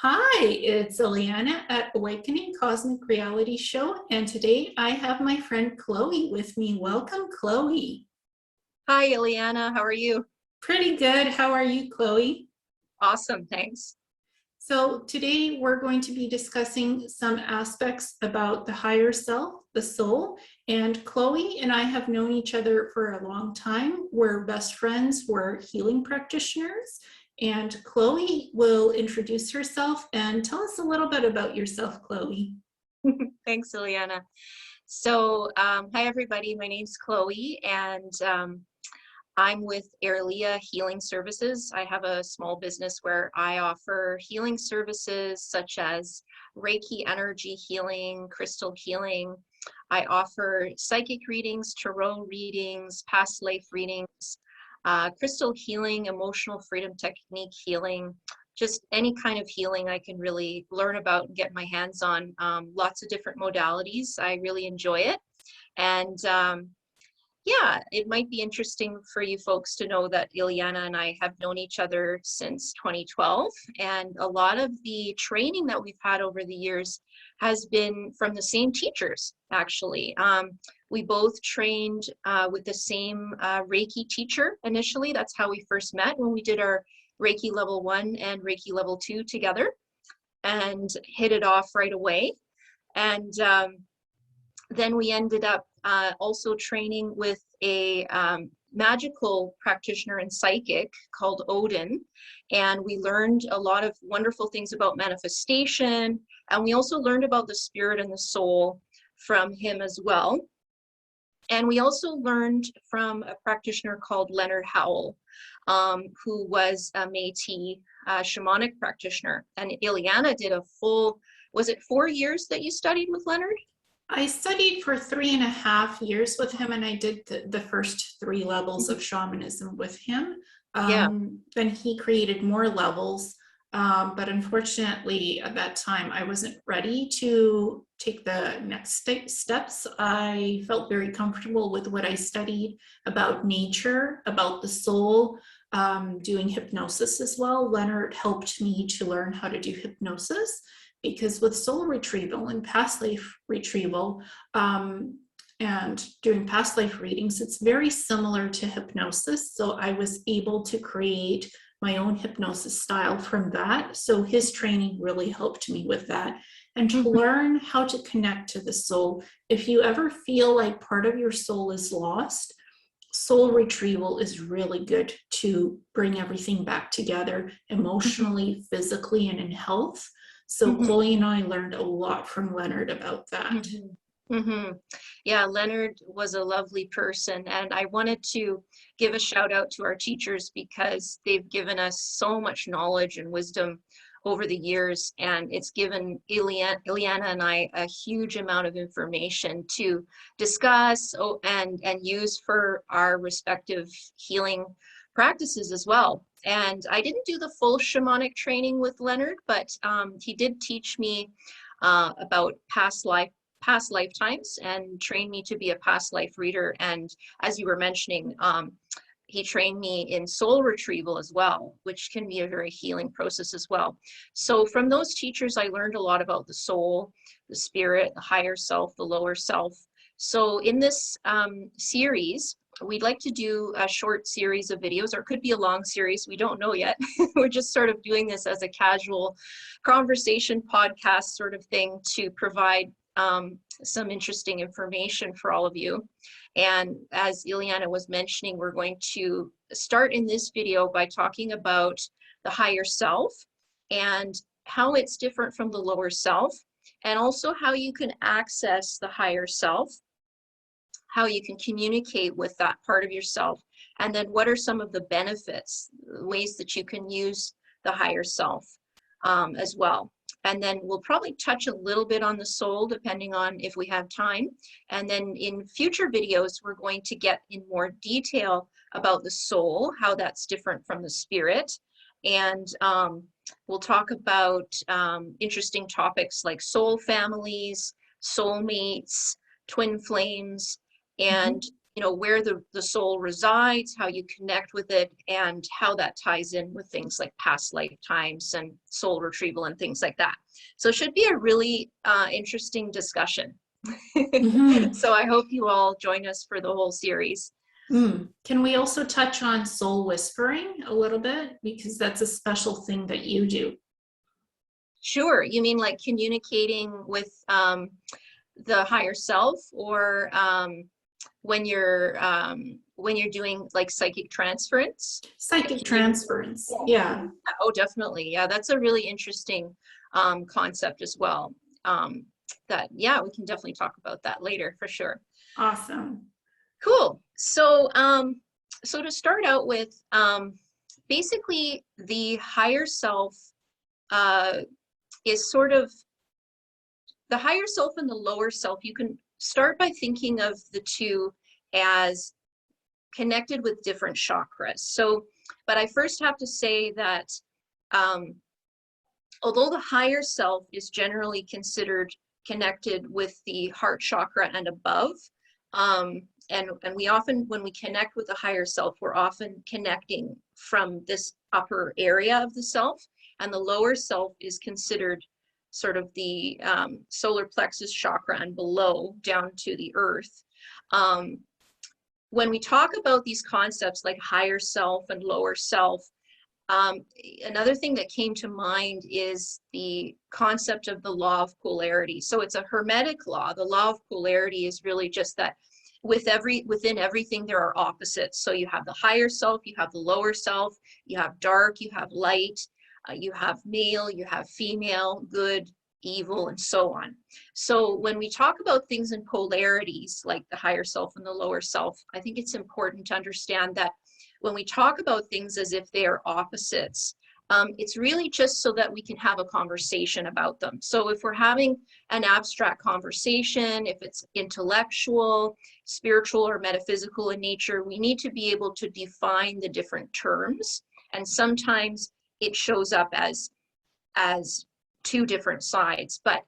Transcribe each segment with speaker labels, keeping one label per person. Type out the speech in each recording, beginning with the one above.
Speaker 1: Hi, it's Ileana at Awakening Cosmic Reality Show, and today I have my friend Chloe with me. Welcome, Chloe.
Speaker 2: Hi, Ileana. How are you?
Speaker 1: Pretty good. How are you, Chloe?
Speaker 2: Awesome, thanks.
Speaker 1: So today we're going to be discussing some aspects about the higher self, the soul, and Chloe and I have known each other for a long time. We're best friends, we're healing practitioners, and Chloe will introduce herself and tell us a little bit about yourself, Chloe.
Speaker 2: Thanks, Ileana. Hi, everybody. My name's Chloe, and I'm with Airlea Healing Services. I have a small business where I offer healing services such as Reiki energy healing, crystal healing. I offer psychic readings, tarot readings, past life readings, crystal healing, emotional freedom technique healing, just any kind of healing I can really learn about and get my hands on. Lots of different modalities. I really enjoy it. And yeah, it might be interesting for you folks to know that Ileana and I have known each other since 2012. And a lot of the training that we've had over the years has been from the same teachers, actually. We both trained with the same Reiki teacher initially. That's how we first met when we did our Reiki level 1 and Reiki level 2 together and hit it off right away. And then we ended up also training with a magical practitioner and psychic called Odin. And we learned a lot of wonderful things about manifestation. And we also learned about the spirit and the soul from him as well. And we also learned from a practitioner called Leonard Howell, who was a Métis shamanic practitioner. And Ileana did a full, was it 4 years that you studied with Leonard?
Speaker 1: I studied for 3.5 years with him, and I did the first 3 levels of shamanism with him.
Speaker 2: Yeah.
Speaker 1: Then he created more levels, but unfortunately at that time I wasn't ready to take the next steps. I felt very comfortable with what I studied about nature, about the soul, doing hypnosis as well. Leonard helped me to learn how to do hypnosis, because with soul retrieval and past life retrieval and doing past life readings, it's very similar to hypnosis. So I was able to create my own hypnosis style from that. So his training really helped me with that, and to learn how to connect to the soul. If you ever feel like part of your soul is lost, soul retrieval is really good to bring everything back together emotionally, physically, and in health. So Chloe and I learned a lot from Leonard about that.
Speaker 2: Yeah, Leonard was a lovely person, and I wanted to give a shout out to our teachers because they've given us so much knowledge and wisdom over the years, and it's given Ileana and I a huge amount of information to discuss and use for our respective healing practices as well. And I didn't do the full shamanic training with Leonard, but he did teach me about past lifetimes and trained me to be a past life reader. And as you were mentioning, he trained me in soul retrieval as well, which can be a very healing process as well. So from those teachers, I learned a lot about the soul, the spirit, the higher self, the lower self. So in this series, we'd like to do a short series of videos, or it could be a long series. We don't know yet. We're just sort of doing this as a casual conversation podcast sort of thing to provide some interesting information for all of you. And as Ileana was mentioning, we're going to start in this video by talking about the higher self and how it's different from the lower self, and also how you can access the higher self, how you can communicate with that part of yourself, and then what are some of the benefits, ways that you can use the higher self as well. And then we'll probably touch a little bit on the soul depending on if we have time. And then in future videos, we're going to get in more detail about the soul, how that's different from the spirit. And we'll talk about interesting topics like soul families, soulmates, twin flames, and where the soul resides, how you connect with it, and how that ties in with things like past lifetimes and soul retrieval and things like that. So it should be a really interesting discussion.
Speaker 1: Mhm.
Speaker 2: So I hope you all join us for the whole series.
Speaker 1: Can we also touch on soul whispering a little bit? Because that's a special thing that you do.
Speaker 2: Sure. You mean like communicating with the higher self, or when you're doing like psychic transference?
Speaker 1: Psychic transference. Yeah.
Speaker 2: Oh, definitely. Yeah, that's a really interesting concept as well. That, yeah, we can definitely talk about that later for sure.
Speaker 1: Awesome.
Speaker 2: Cool. So to start out with, basically the higher self uh, is sort of the higher self and the lower self. You can start by thinking of the two as connected with different chakras. So, but I first have to say that um, although the higher self is generally considered connected with the heart chakra and above, and we often, when we connect with the higher self, we're often connecting from this upper area of the self, and the lower self is considered sort of the solar plexus chakra and below, down to the earth. When we talk about these concepts like higher self and lower self, another thing that came to mind is the concept of the law of polarity. So it's a hermetic law. The law of polarity is really just that within everything there are opposites. So you have the higher self, you have the lower self, you have dark, you have light, you have male, you have female, good, evil, and so on. So when we talk about things in polarities like the higher self and the lower self, I think it's important to understand that when we talk about things as if they are opposites, it's really just so that we can have a conversation about them. So if we're having an abstract conversation, if it's intellectual, spiritual, or metaphysical in nature, we need to be able to define the different terms. And sometimes it shows up as two different sides. But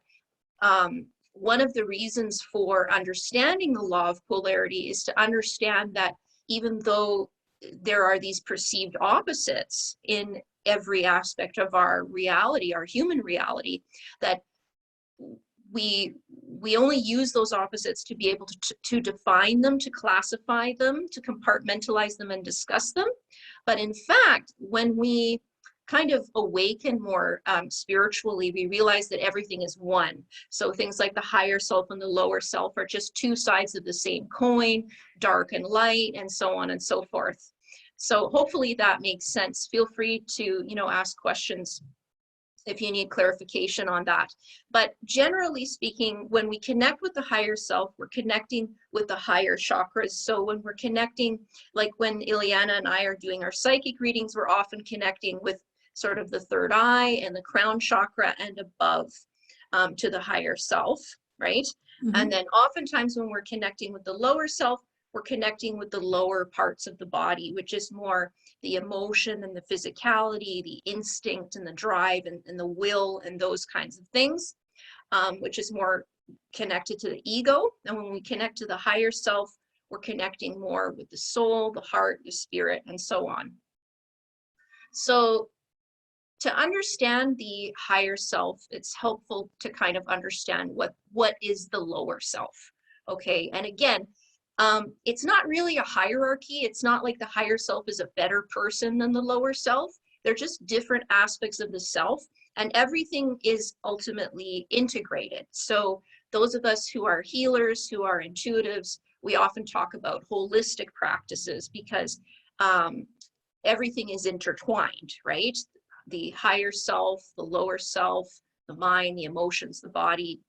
Speaker 2: one of the reasons for understanding the law of polarity is to understand that even though there are these perceived opposites in every aspect of our reality, our human reality, that we only use those opposites to be able to define them, to classify them, to compartmentalize them and discuss them. But in fact, when we kind of awaken more spiritually, we realize that everything is one. So things like the higher self and the lower self are just two sides of the same coin, dark and light, and so on and so forth. So hopefully that makes sense. Feel free to, ask questions if you need clarification on that. But generally speaking, when we connect with the higher self, we're connecting with the higher chakras. So when we're connecting, like when Ileana and I are doing our psychic readings, we're often connecting with sort of the third eye and the crown chakra and above to the higher self, right?
Speaker 1: Mm-hmm.
Speaker 2: And then oftentimes when we're connecting with the lower self, we're connecting with the lower parts of the body, which is more the emotion and the physicality, the instinct and the drive and the will and those kinds of things, which is more connected to the ego. And when we connect to the higher self, we're connecting more with the soul, the heart, the spirit, and so on. So to understand the higher self, it's helpful to kind of understand what is the lower self, okay? And again, it's not really a hierarchy. It's not like the higher self is a better person than the lower self. They're just different aspects of the self, and everything is ultimately integrated. So those of us who are healers, who are intuitives, we often talk about holistic practices because everything is intertwined, right? The higher self, the lower self, the mind, the emotions, the body,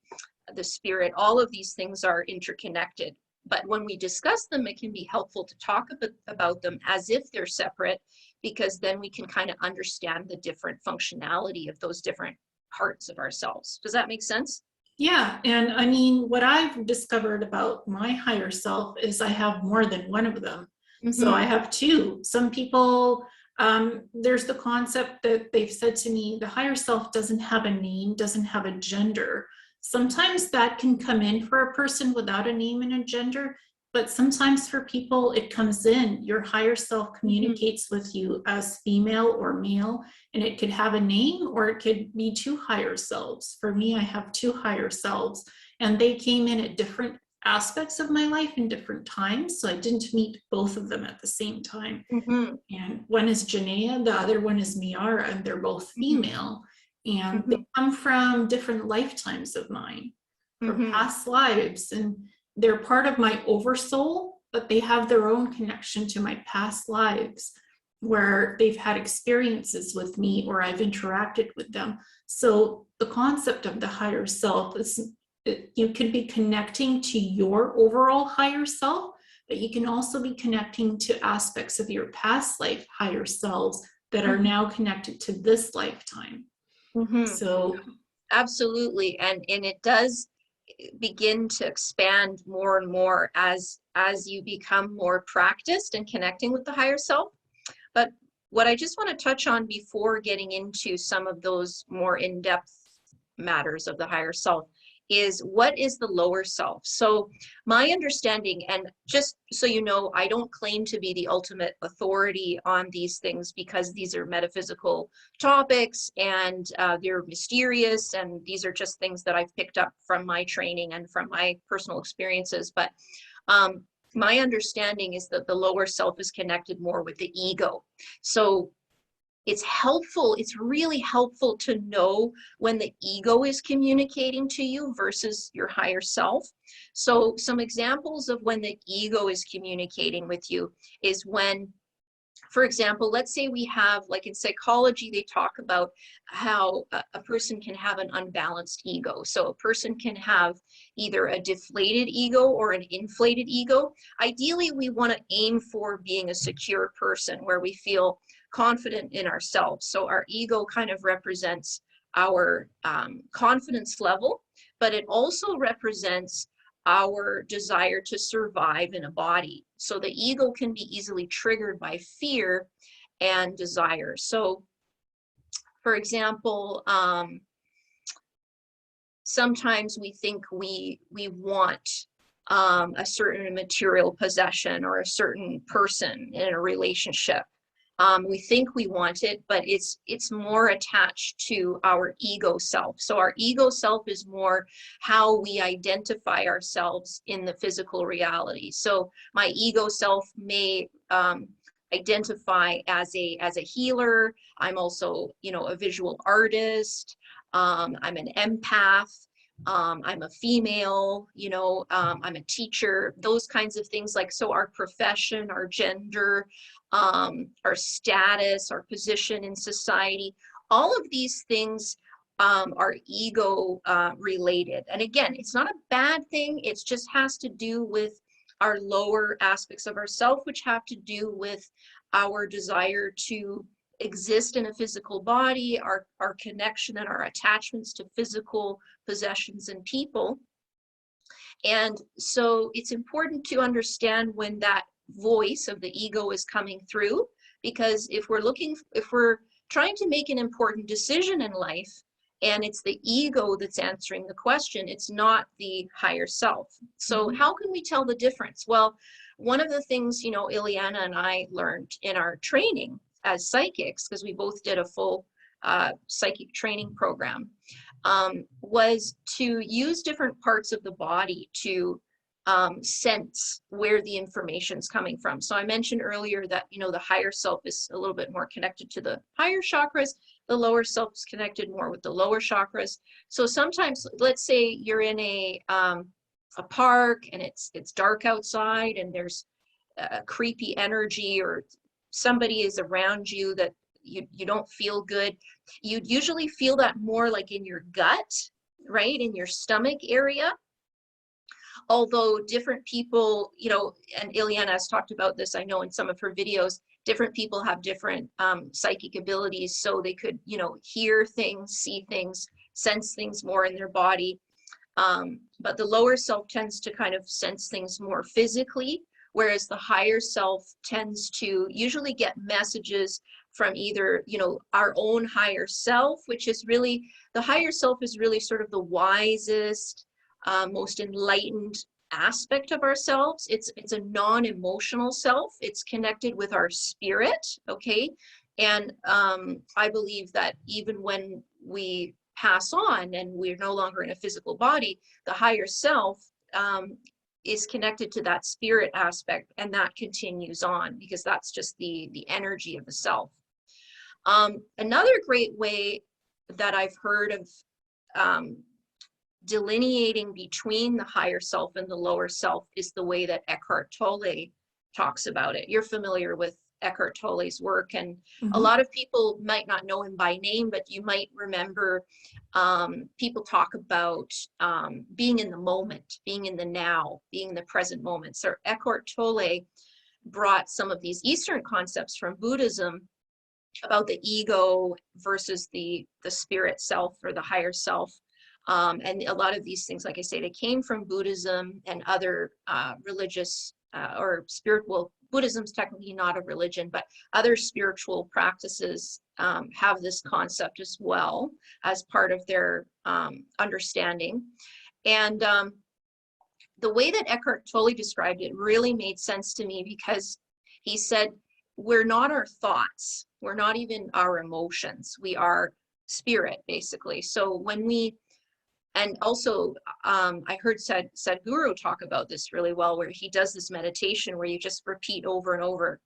Speaker 2: the spirit, all of these things are interconnected. But when we discuss them, it can be helpful to talk about them as if they're separate, because then we can kind of understand the different functionality of those different parts of ourselves. Does that make sense?
Speaker 1: Yeah. And I mean, what I've discovered about my higher self is I have more than one of them. So I have two. Some people, there's the concept that they've said to me, the higher self doesn't have a name, doesn't have a gender. Sometimes that can come in for a person without a name and a gender. But sometimes for people, it comes in. Your higher self communicates with you as female or male, and it could have a name or it could be two higher selves. For me, I have two higher selves, and they came in at different aspects of my life in different times. So I didn't meet both of them at the same time.
Speaker 2: Mm-hmm.
Speaker 1: And one is Janaea, the other one is Miara, and they're both
Speaker 2: Mm-hmm.
Speaker 1: female. And they
Speaker 2: Mm-hmm.
Speaker 1: come from different lifetimes of mine, from
Speaker 2: Mm-hmm.
Speaker 1: past lives. And they're part of my oversoul, but they have their own connection to my past lives where they've had experiences with me or I've interacted with them. So the concept of the higher self is you could be connecting to your overall higher self, but you can also be connecting to aspects of your past life higher selves that are now connected to this lifetime.
Speaker 2: Mm-hmm.
Speaker 1: So
Speaker 2: Absolutely. And it does begin to expand more and more as you become more practiced in connecting with the higher self. But what I just want to touch on before getting into some of those more in-depth matters of the higher self is, what is the lower self? So my understanding, and just so you know, I don't claim to be the ultimate authority on these things because these are metaphysical topics and they're mysterious, and these are just things that I've picked up from my training and from my personal experiences. But my understanding is that the lower self is connected more with the ego. So it's helpful, it's really helpful to know when the ego is communicating to you versus your higher self. So some examples of when the ego is communicating with you is when, for example, let's say we have, like in psychology, they talk about how a person can have an unbalanced ego. So a person can have either a deflated ego or an inflated ego. Ideally, we want to aim for being a secure person where we feel confident in ourselves. So our ego kind of represents our confidence level, but it also represents our desire to survive in a body. So the ego can be easily triggered by fear and desire. So for example, sometimes we think we want a certain material possession or a certain person in a relationship. We think we want it, but it's more attached to our ego self. So our ego self is more how we identify ourselves in the physical reality. So my ego self may identify as a healer. I'm also, a visual artist. I'm an empath. I'm a female, I'm a teacher, those kinds of things. Like, so our profession, our gender, our status, our position in society, all of these things are ego related. And again, it's not a bad thing. It just has to do with our lower aspects of ourself, which have to do with our desire to exist in a physical body, our connection and our attachments to physical possessions and people. And so it's important to understand when that voice of the ego is coming through, because if we're trying to make an important decision in life and it's the ego that's answering the question, it's not the higher self. So how can we tell the difference? Well, one of the things, Ileana and I learned in our training as psychics, because we both did a full psychic training program, was to use different parts of the body to sense where the information's coming from. So I mentioned earlier that, the higher self is a little bit more connected to the higher chakras. The lower self is connected more with the lower chakras. So sometimes, let's say you're in a park and it's dark outside and there's a creepy energy, or somebody is around you that you don't feel good. You'd usually feel that more like in your gut, right? In your stomach area. Although different people, and Ileana has talked about this, I know in some of her videos, different people have different psychic abilities. So they could, hear things, see things, sense things more in their body. But the lower self tends to kind of sense things more physically, whereas the higher self tends to usually get messages from either, our own higher self, which is really, the higher self is really sort of the wisest, most enlightened aspect of ourselves. It's a non-emotional self. It's connected with our spirit, okay? And I believe that even when we pass on and we're no longer in a physical body, the higher self is connected to that spirit aspect, and that continues on because that's just the energy of the self. Another great way that I've heard of delineating between the higher self and the lower self is the way that Eckhart Tolle talks about it. You're familiar with Eckhart Tolle's work, and a
Speaker 1: Mhm.
Speaker 2: lot of people might not know him by name, but you might remember people talk about being in the moment, being in the now, being in the present moment. So Eckhart Tolle brought some of these Eastern concepts from Buddhism about the ego versus the spirit self or the higher self. And a lot of these things, like I say, they came from Buddhism and other religious or spiritual. Buddhism's technically not a religion, but other spiritual practices have this concept as well as part of their understanding. And the way that Eckhart Tolle described it really made sense to me, because he said, we're not our thoughts, we're not even our emotions, we are spirit, basically. So when we, and also I heard Sadhguru talk about this really well, where he does this meditation where you just repeat over and over,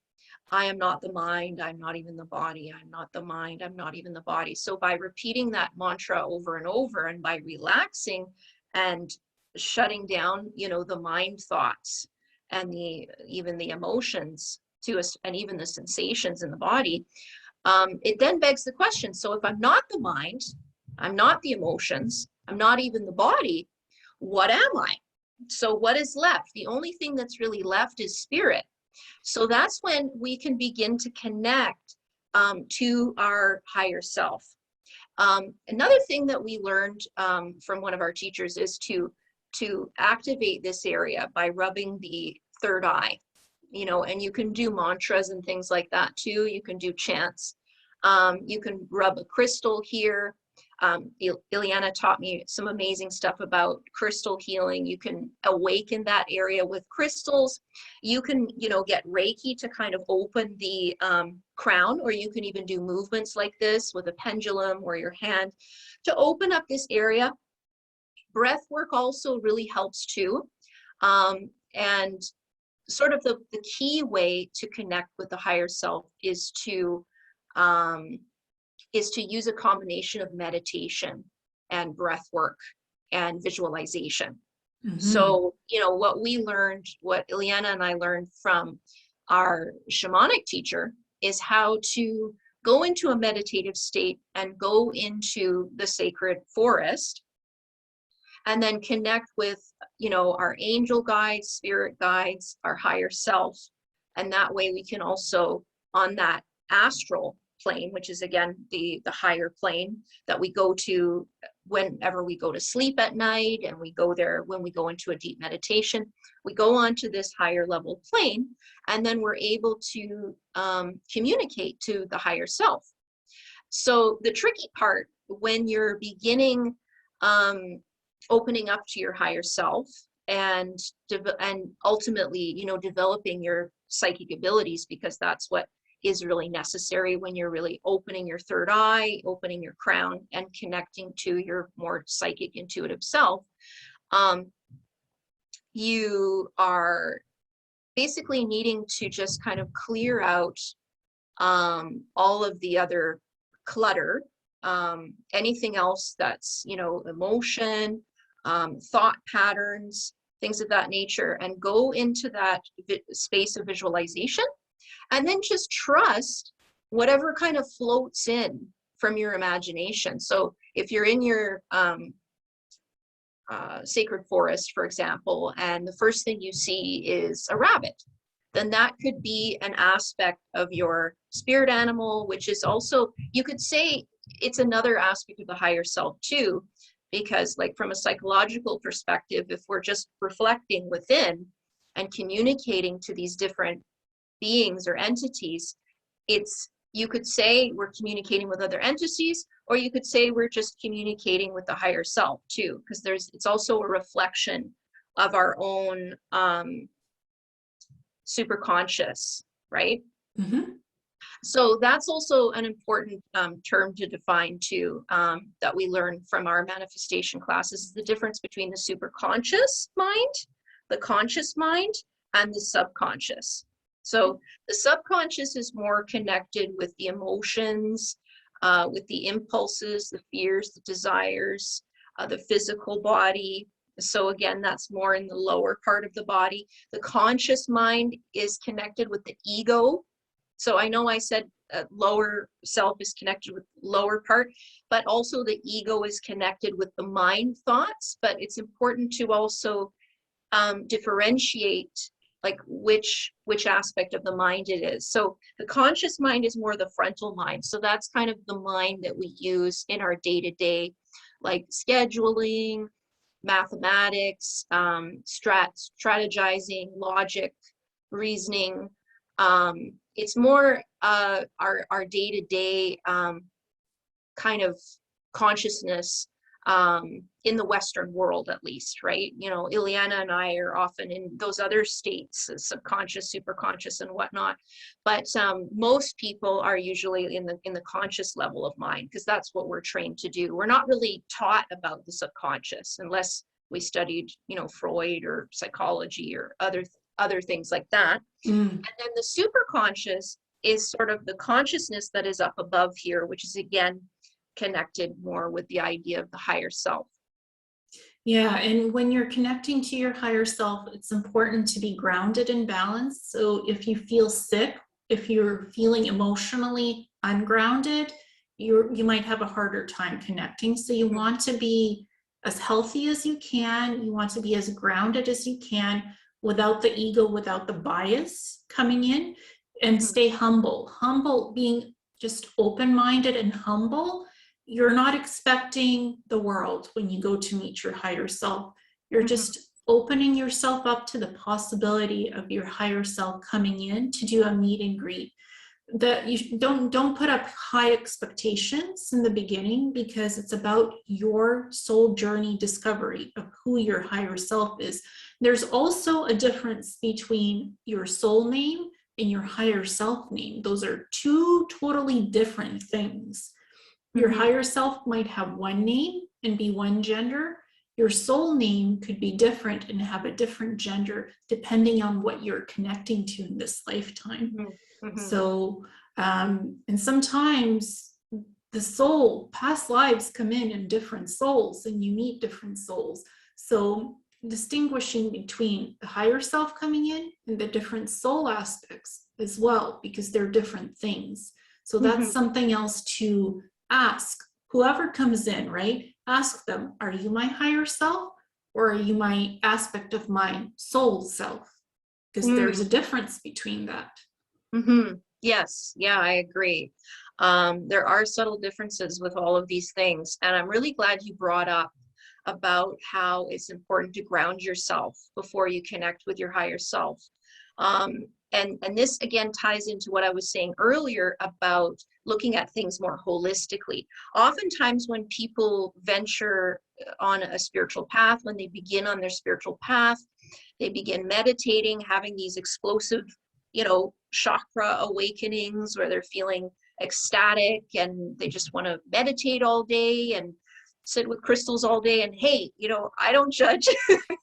Speaker 2: I am not the mind, I'm not even the body, I'm not the mind, I'm not even the body. So by repeating that mantra over and over, and by relaxing and shutting down, you know, the mind thoughts and even the emotions to us, and even the sensations in the body, it then begs the question, so if I'm not the mind, I'm not the emotions, I'm not even the body, what am I? So what is left? The only thing that's really left is spirit. So that's when we can begin to connect to our higher self. Another thing that we learned from one of our teachers is to activate this area by rubbing the third eye, you know, and you can do mantras and things like that too. You can do chants. You can rub a crystal here. Ileana taught me some amazing stuff about crystal healing. You can awaken that area with crystals. You can, you know, get Reiki to kind of open the crown, or you can even do movements like this with a pendulum or your hand to open up this area. Breath work also really helps too. And sort of the key way to connect with the higher self is to use a combination of meditation and breath work and visualization.
Speaker 1: Mhm.
Speaker 2: So, you know, what we learned, what Ileana and I learned from our shamanic teacher is how to go into a meditative state and go into the sacred forest, and then connect with, you know, our angel guides, spirit guides, our higher self. And that way we can also, on that astral plane, which is again the higher plane that we go to whenever we go to sleep at night, and we go there when we go into a deep meditation, we go on to this higher level plane, and then we're able to communicate to the higher self. So the tricky part when you're beginning opening up to your higher self, and ultimately, you know, developing your psychic abilities, because that's what is really necessary when you're really opening your third eye, opening your crown, and connecting to your more psychic, intuitive self. You are basically needing to just kind of clear out all of the other clutter, anything else that's, you know, emotion, thought patterns, things of that nature, and go into that space of visualization, and then just trust whatever kind of floats in from your imagination. So if you're in your sacred forest, for example, and the first thing you see is a rabbit, then that could be an aspect of your spirit animal, which is also, you could say it's another aspect of the higher self too, because like from a psychological perspective, if we're just reflecting within and communicating to these different beings or entities, it's, you could say we're communicating with other entities, or you could say we're just communicating with the higher self too, because it's also a reflection of our own superconscious, right?
Speaker 1: Mhm.
Speaker 2: So that's also an important term to define too, that we learn from our manifestation classes, is the difference between the superconscious mind, the conscious mind, and the subconscious. So the subconscious is more connected with the emotions, with the impulses, the fears, the desires, the physical body. So again, that's more in the lower part of the body. The conscious mind is connected with the ego. So I know I said lower self is connected with lower part, but also the ego is connected with the mind thoughts. But it's important to also differentiate like which aspect of the mind it is. So the conscious mind is more the frontal mind. So that's kind of the mind that we use in our day-to-day, like scheduling, mathematics, strategizing, logic, reasoning. It's more our day-to-day kind of consciousness in the Western world, at least, right? You know, Ileana and I are often in those other states, subconscious, superconscious, and whatnot. But most people are usually in the conscious level of mind, because that's what we're trained to do. We're not really taught about the subconscious unless we studied, you know, Freud or psychology or other things like that.
Speaker 1: Mm.
Speaker 2: And then the superconscious is sort of the consciousness that is up above here, which is again connected more with the idea of the higher self.
Speaker 1: Yeah, and when you're connecting to your higher self, it's important to be grounded and balanced. So if you feel sick, if you're feeling emotionally ungrounded, you might have a harder time connecting. So you want to be as healthy as you can. You want to be as grounded as you can without the ego, without the bias coming in, and stay humble. Humble, being just open-minded and humble. You're not expecting the world when you go to meet your higher self. You're just opening yourself up to the possibility of your higher self coming in to do a meet and greet. That you don't put up high expectations in the beginning, because it's about your soul journey discovery of who your higher self is. There's also a difference between your soul name and your higher self name. Those are two totally different things. Your higher self might have one name and be one gender. Your soul name could be different and have a different gender depending on what you're connecting to in this lifetime. So, and sometimes the soul, past lives come in different souls, and you meet different souls. So distinguishing between the higher self coming in and the different soul aspects as well, because they're different things. So that's something else to ask whoever comes in, right? Ask them, are you my higher self, or are you my aspect of my soul self? Because there's a difference between that.
Speaker 2: Yes, yeah, I agree. There are subtle differences with all of these things, and I'm really glad you brought up about how it's important to ground yourself before you connect with your higher self. And this again ties into what I was saying earlier about looking at things more holistically. Oftentimes when people venture on a spiritual path, when they begin on their spiritual path, they begin meditating, having these explosive, you know, chakra awakenings where they're feeling ecstatic and they just want to meditate all day and sit with crystals all day. And hey, you know, I don't judge.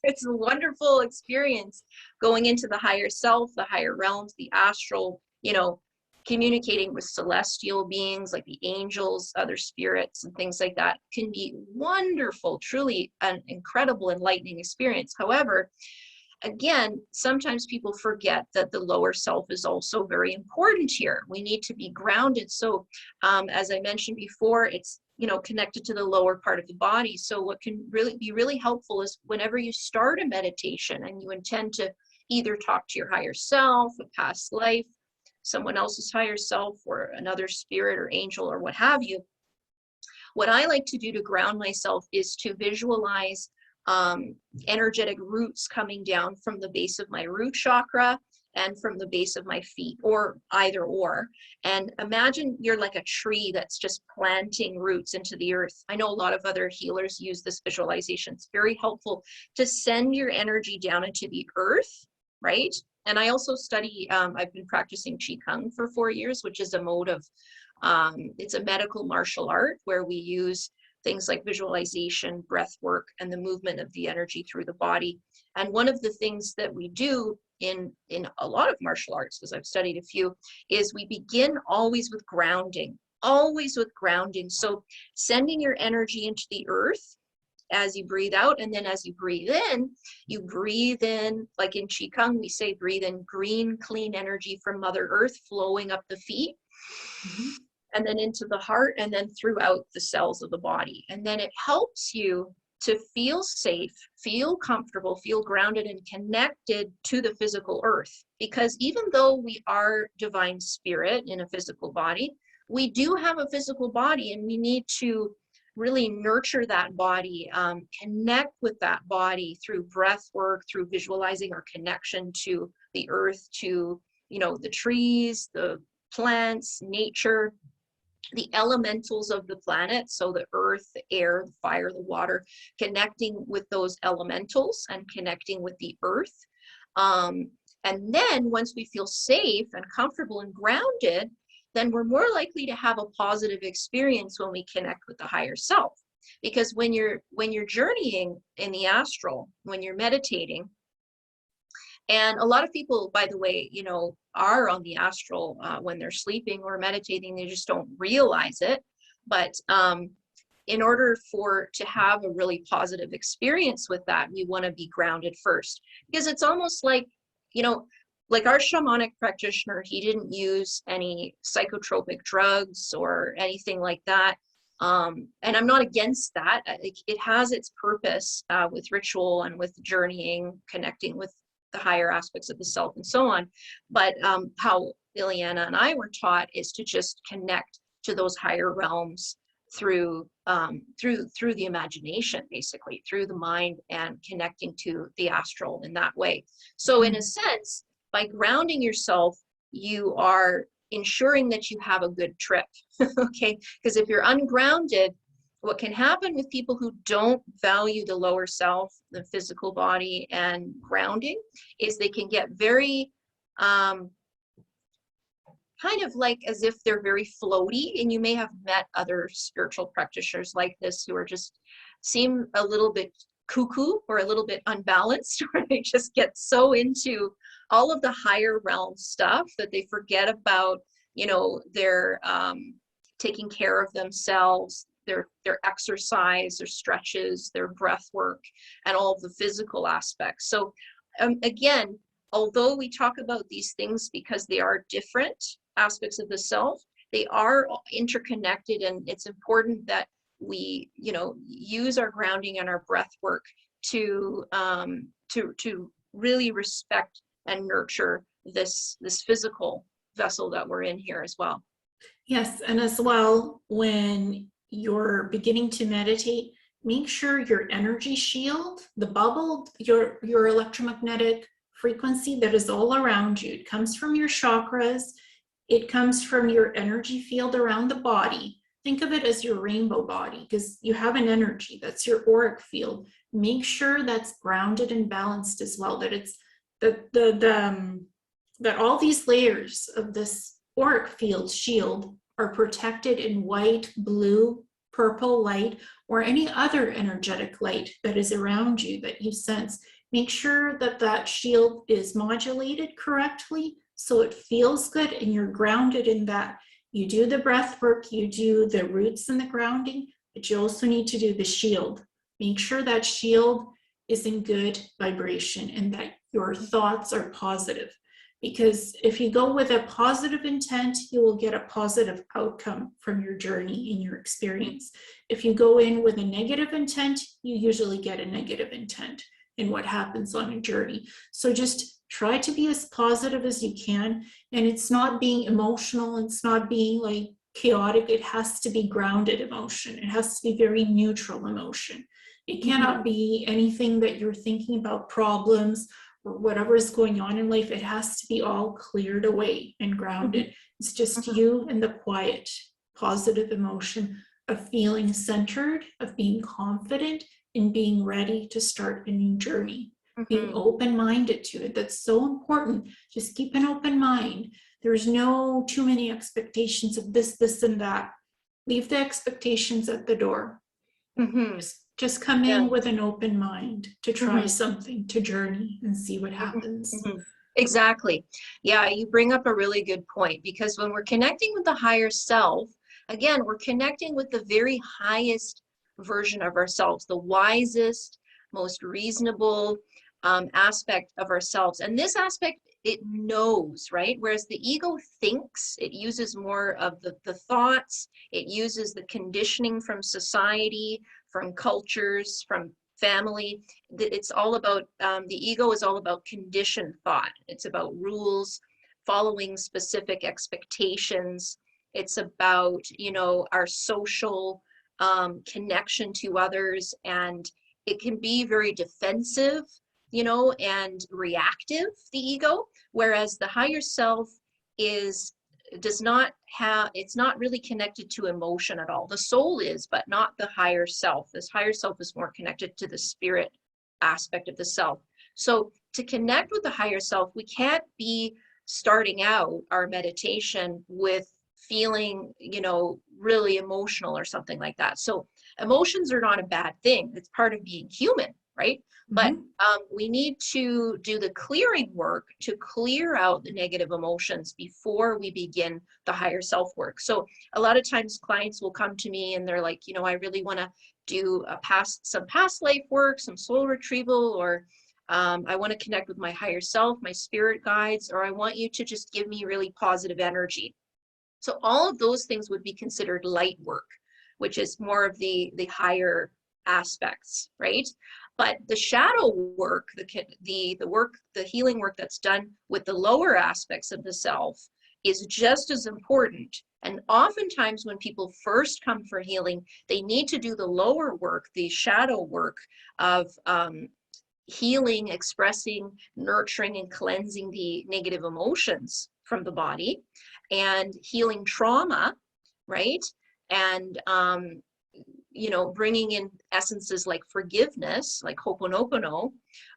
Speaker 2: It's a wonderful experience going into the higher self, the higher realms, the astral, you know, communicating with celestial beings like the angels, other spirits, and things like that can be wonderful, truly an incredible, enlightening experience. However, again, sometimes people forget that the lower self is also very important here. We need to be grounded. So as I mentioned before, it's, you know, connected to the lower part of the body. So what can really be really helpful is whenever you start a meditation and you intend to either talk to your higher self, a past life, someone else's higher self, or another spirit or angel or what have you, what I like to do to ground myself is to visualize energetic roots coming down from the base of my root chakra and from the base of my feet, or either or. And imagine you're like a tree that's just planting roots into the earth. I know a lot of other healers use this visualization. It's very helpful to send your energy down into the earth, right? And I also study, I've been practicing Qigong for 4 years, which is a mode of, it's a medical martial art where we use things like visualization, breath work, and the movement of the energy through the body. And one of the things that we do in a lot of martial arts, because I've studied a few, is we begin always with grounding, always with grounding. So sending your energy into the earth as you breathe out, and then as you breathe in, like in Qigong, we say breathe in green, clean energy from Mother Earth flowing up the feet, and then into the heart, and then throughout the cells of the body. And then it helps you to feel safe, feel comfortable, feel grounded and connected to the physical earth. Because even though we are divine spirit in a physical body, we do have a physical body, and we need to really nurture that body, connect with that body through breath work, through visualizing our connection to the earth, to, you know, the trees, the plants, nature, the elementals of the planet, so the earth, the air, the fire, the water, connecting with those elementals and connecting with the earth. And then once we feel safe and comfortable and grounded, then we're more likely to have a positive experience when we connect with the higher self. Because when you're journeying in the astral, when you're meditating, and a lot of people, by the way, you know, are on the astral when they're sleeping or meditating, they just don't realize it. But in order to have a really positive experience with that, we want to be grounded first, because it's almost like, you know, like our shamanic practitioner, he didn't use any psychotropic drugs or anything like that. And I'm not against that. It has its purpose with ritual and with journeying, connecting with the higher aspects of the self and so on. But how Ileana and I were taught is to just connect to those higher realms through the imagination, basically through the mind, and connecting to the astral in that way. So in a sense, by grounding yourself, you are ensuring that you have a good trip. Okay, because if you're ungrounded, what can happen with people who don't value the lower self, the physical body, and grounding, is they can get very kind of like as if they're very floaty. And you may have met other spiritual practitioners like this who are just seem a little bit cuckoo or a little bit unbalanced, where they just get so into all of the higher realm stuff that they forget about, you know, their taking care of themselves, their exercise, their stretches, their breath work, and all of the physical aspects. So again, although we talk about these things because they are different aspects of the self, they are interconnected, and it's important that we, you know, use our grounding and our breath work to really respect and nurture this physical vessel that we're in here as well.
Speaker 1: Yes, and as well, when you're beginning to meditate, make sure your energy shield, the bubble, your electromagnetic frequency that is all around you, it comes from your chakras, it comes from your energy field around the body. Think of it as your rainbow body, because you have an energy, that's your auric field. Make sure that's grounded and balanced as well, that it's that all these layers of this auric field shield are protected in white, blue, purple light, or any other energetic light that is around you that you sense. Make sure that that shield is modulated correctly so it feels good and you're grounded in that. You do the breath work, you do the roots and the grounding, but you also need to do the shield. Make sure that shield is in good vibration and that your thoughts are positive. Because if you go with a positive intent, you will get a positive outcome from your journey in your experience. If you go in with a negative intent, you usually get a negative intent in what happens on a journey. So just try to be as positive as you can. And it's not being emotional, it's not being like chaotic. It has to be grounded emotion. It has to be very neutral emotion. It cannot be anything that you're thinking about problems or whatever is going on in life, it has to be all cleared away and grounded. It's just you and the quiet, positive emotion of feeling centered, of being confident, and being ready to start a new journey. Being open-minded to it. That's so important. Just keep an open mind. There's no too many expectations of this, this, and that. Leave the expectations at the door. Just come in with an open mind to try something, to journey and see what happens.
Speaker 2: Exactly. Yeah, you bring up a really good point, because when we're connecting with the higher self, again, we're connecting with the very highest version of ourselves, the wisest, most reasonable aspect of ourselves. And this aspect, it knows, right? Whereas the ego thinks, it uses more of the thoughts, it uses the conditioning from society, from cultures, from family. It's all about, the ego is all about conditioned thought. It's about rules, following specific expectations. It's about, you know, our social connection to others, and it can be very defensive, you know, and reactive, the ego, whereas the higher self does not have, it's not really connected to emotion at all. The soul is, but not the higher self. This higher self is more connected to the spirit aspect of the self. So to connect with the higher self, we can't be starting out our meditation with feeling, you know, really emotional or something like that. So emotions are not a bad thing. It's part of being human, right? But we need to do the clearing work to clear out the negative emotions before we begin the higher self work. So a lot of times clients will come to me and they're like, you know, I really want to do some past life work, some soul retrieval, or I want to connect with my higher self, my spirit guides, or I want you to just give me really positive energy. So all of those things would be considered light work, which is more of the higher aspects, right? But the shadow work, the work, the healing work that's done with the lower aspects of the self is just as important. And oftentimes when people first come for healing, they need to do the lower work, the shadow work of healing, expressing, nurturing, and cleansing the negative emotions from the body, and healing trauma, right? And you know, bringing in essences like forgiveness, like Ho'oponopono,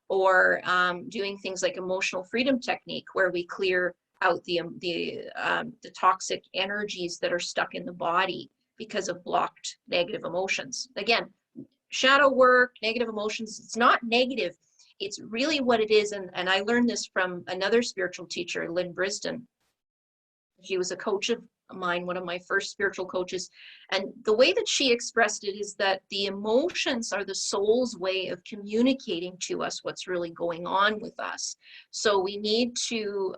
Speaker 2: or doing things like emotional freedom technique, where we clear out the toxic energies that are stuck in the body because of blocked negative emotions. Again, shadow work, negative emotions, it's not negative. It's really what it is. And I learned this from another spiritual teacher, Lynn Brisden. She was a coach of mine, one of my first spiritual coaches. And the way that she expressed it is that the emotions are the soul's way of communicating to us what's really going on with us. So we need to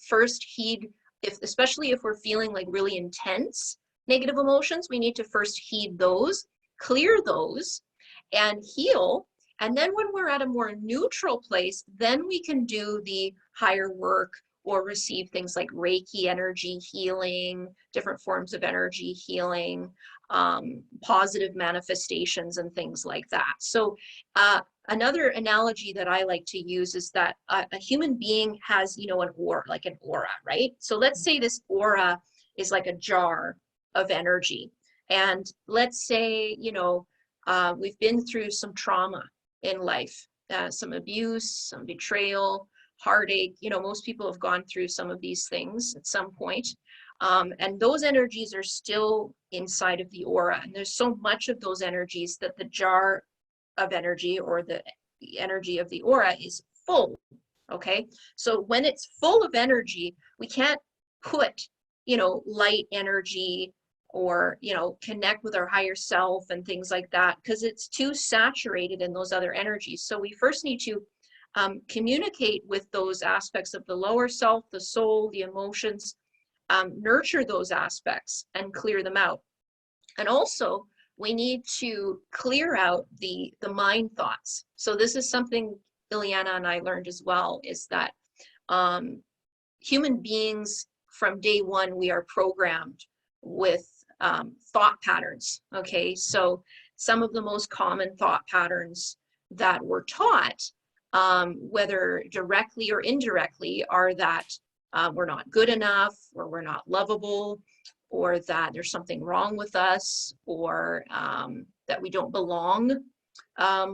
Speaker 2: first heed, especially if we're feeling like really intense negative emotions, we need to first heed those, clear those, and heal. And then when we're at a more neutral place, then we can do the higher work, or receive things like Reiki energy healing, different forms of energy healing, positive manifestations and things like that. So another analogy that I like to use is that a human being has, you know, an aura, right? So let's say this aura is like a jar of energy. And let's say, you know, we've been through some trauma in life, some abuse, some betrayal, heartache. You know, most people have gone through some of these things at some point. And those energies are still inside of the aura. And there's so much of those energies that the jar of energy, or the energy of the aura, is full. Okay. So when it's full of energy, we can't put, you know, light energy, or, you know, connect with our higher self and things like that, because it's too saturated in those other energies. So we first need to communicate with those aspects of the lower self, the soul, the emotions, nurture those aspects and clear them out. And also we need to clear out the mind thoughts. So this is something Ileana and I learned as well, is that human beings from day one, we are programmed with thought patterns. Okay, so some of the most common thought patterns that we're taught whether directly or indirectly, are that we're not good enough, or we're not lovable, or that there's something wrong with us, or that we don't belong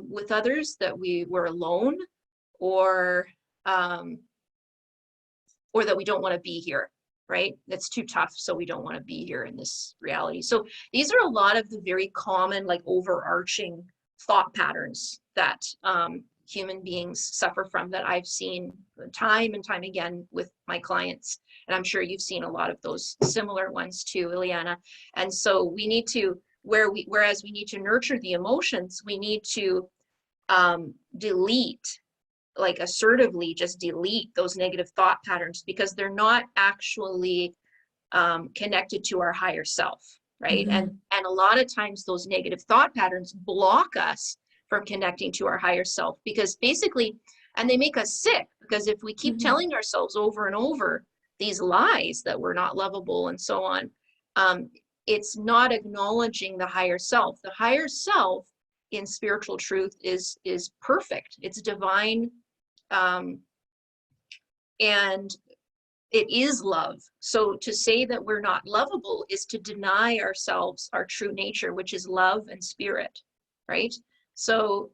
Speaker 2: with others, that we're alone, or that we don't want to be here, right? That's too tough, so we don't want to be here in this reality. So these are a lot of the very common, like, overarching thought patterns that human beings suffer from, that I've seen time and time again with my clients. And I'm sure you've seen a lot of those similar ones too, Ileana. And so we need to, whereas we need to nurture the emotions, we need to delete, like assertively just delete those negative thought patterns, because they're not actually connected to our higher self, right?
Speaker 1: Mm-hmm.
Speaker 2: And a lot of times those negative thought patterns block us from connecting to our higher self, because basically, and they make us sick, because if we keep
Speaker 1: Mm-hmm.
Speaker 2: telling ourselves over and over these lies that we're not lovable and so on, it's not acknowledging the higher self. The higher self in spiritual truth is perfect. It's divine, and it is love. So to say that we're not lovable is to deny ourselves our true nature, which is love and spirit, right? So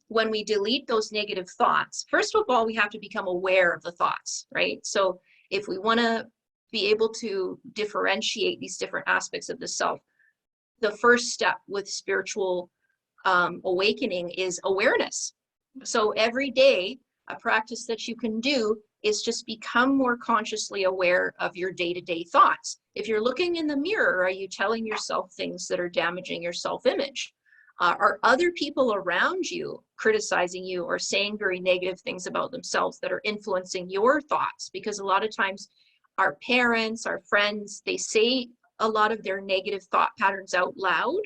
Speaker 2: when we delete those negative thoughts, first of all, we have to become aware of the thoughts, right? So if we want to be able to differentiate these different aspects of the self, the first step with spiritual awakening is awareness. So every day, a practice that you can do is just become more consciously aware of your day-to-day thoughts. If you're looking in the mirror, are you telling yourself things that are damaging your self-image? Are other people around you criticizing you or saying very negative things about themselves that are influencing your thoughts? Because a lot of times our parents, our friends, they say a lot of their negative thought patterns out loud,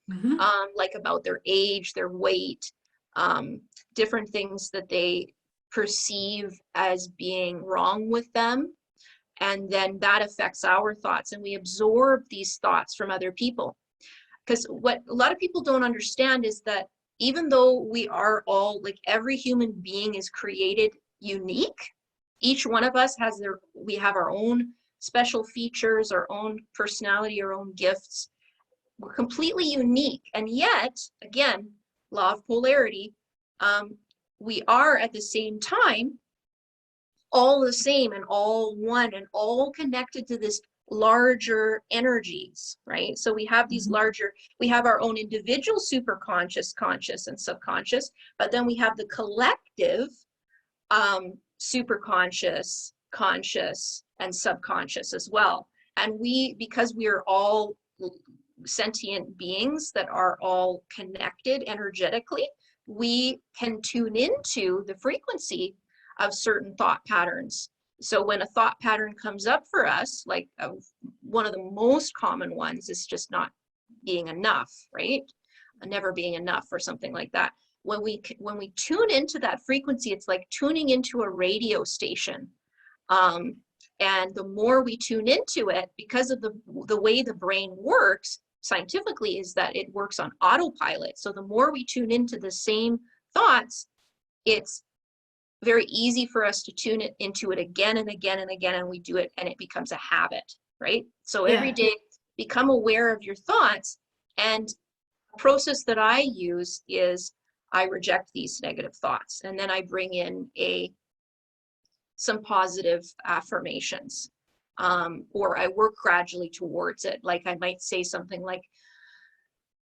Speaker 1: Mm-hmm.
Speaker 2: like about their age, their weight, different things that they perceive as being wrong with them. And then that affects our thoughts, and we absorb these thoughts from other people. Because what a lot of people don't understand is that even though we are all, like, every human being is created unique, each one of us has we have our own special features, our own personality, our own gifts. We're completely unique. And yet, again, law of polarity, we are at the same time all the same and all one and all connected to this larger energies, right? So we have these larger, we have our own individual superconscious, conscious, and subconscious, but then we have the collective superconscious, conscious, and subconscious as well. And because we are all sentient beings that are all connected energetically, we can tune into the frequency of certain thought patterns. So when a thought pattern comes up for us, like one of the most common ones is just not being enough, right? Never being enough, or something like that. When we tune into that frequency, it's like tuning into a radio station. And the more we tune into it, because of the way the brain works scientifically, is that it works on autopilot. So the more we tune into the same thoughts, it's very easy for us to tune it into it again and again and again, and we do it, and it becomes a habit, right? So every
Speaker 1: Yeah.
Speaker 2: day, become aware of your thoughts. And the process that I use is I reject these negative thoughts, and then I bring in some positive affirmations, or I work gradually towards it. Like I might say something like,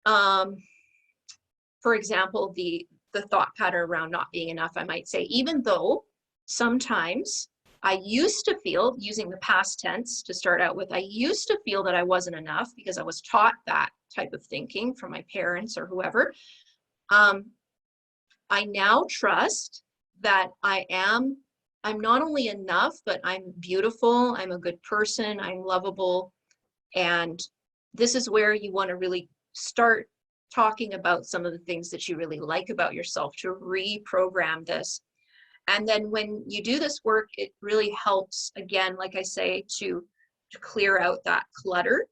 Speaker 2: for example, the thought pattern around not being enough, I might say, even though sometimes I used to feel, using the past tense to start out with, I used to feel that I wasn't enough because I was taught that type of thinking from my parents or whoever. I now trust that I'm not only enough, but I'm beautiful, I'm a good person, I'm lovable. And this is where you want to really start talking about some of the things that you really like about yourself, to reprogram this. And then when you do this work, it really helps, again, like I say, to clear out that clutter,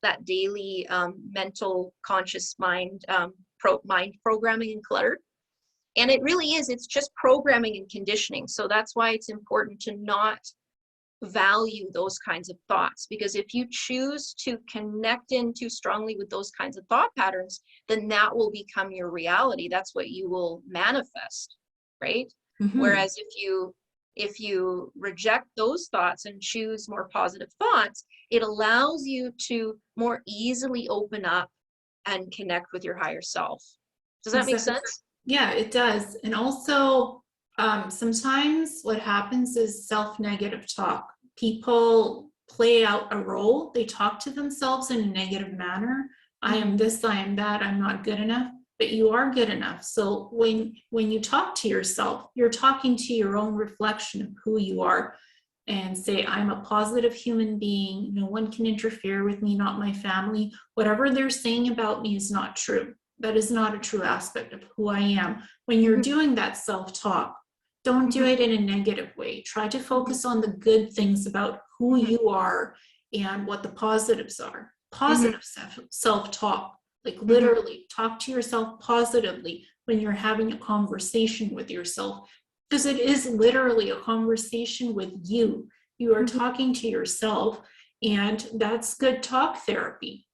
Speaker 2: that daily mental conscious mind, mind programming and clutter. And it really is, it's just programming and conditioning. So that's why it's important to not value those kinds of thoughts, because if you choose to connect in too strongly with those kinds of thought patterns, then that will become your reality. That's what you will manifest, right?
Speaker 1: Mhm.
Speaker 2: Whereas if you reject those thoughts and choose more positive thoughts, it allows you to more easily open up and connect with your higher self. Does that make
Speaker 1: Exactly.
Speaker 2: sense?
Speaker 1: Yeah, it does. And also, sometimes what happens is self-negative talk. People play out a role, they talk to themselves in a negative manner. I am this, I am that, I'm not good enough, but you are good enough. So when you talk to yourself, you're talking to your own reflection of who you are, and say, I'm a positive human being. No one can interfere with me, not my family. Whatever they're saying about me is not true. That is not a true aspect of who I am. When you're
Speaker 2: Mhm,
Speaker 1: doing that self-talk, don't do
Speaker 2: mhm,
Speaker 1: it in a negative way. Try to
Speaker 2: mhm,
Speaker 1: focus on the good things about who
Speaker 2: mhm,
Speaker 1: you are and what the positives are.
Speaker 2: mhm,
Speaker 1: Positive self-talk, like
Speaker 2: mhm,
Speaker 1: literally talk to yourself positively when you're having a conversation with yourself, because it is literally a conversation with you. You are
Speaker 2: mhm,
Speaker 1: talking to yourself, and that's good talk therapy.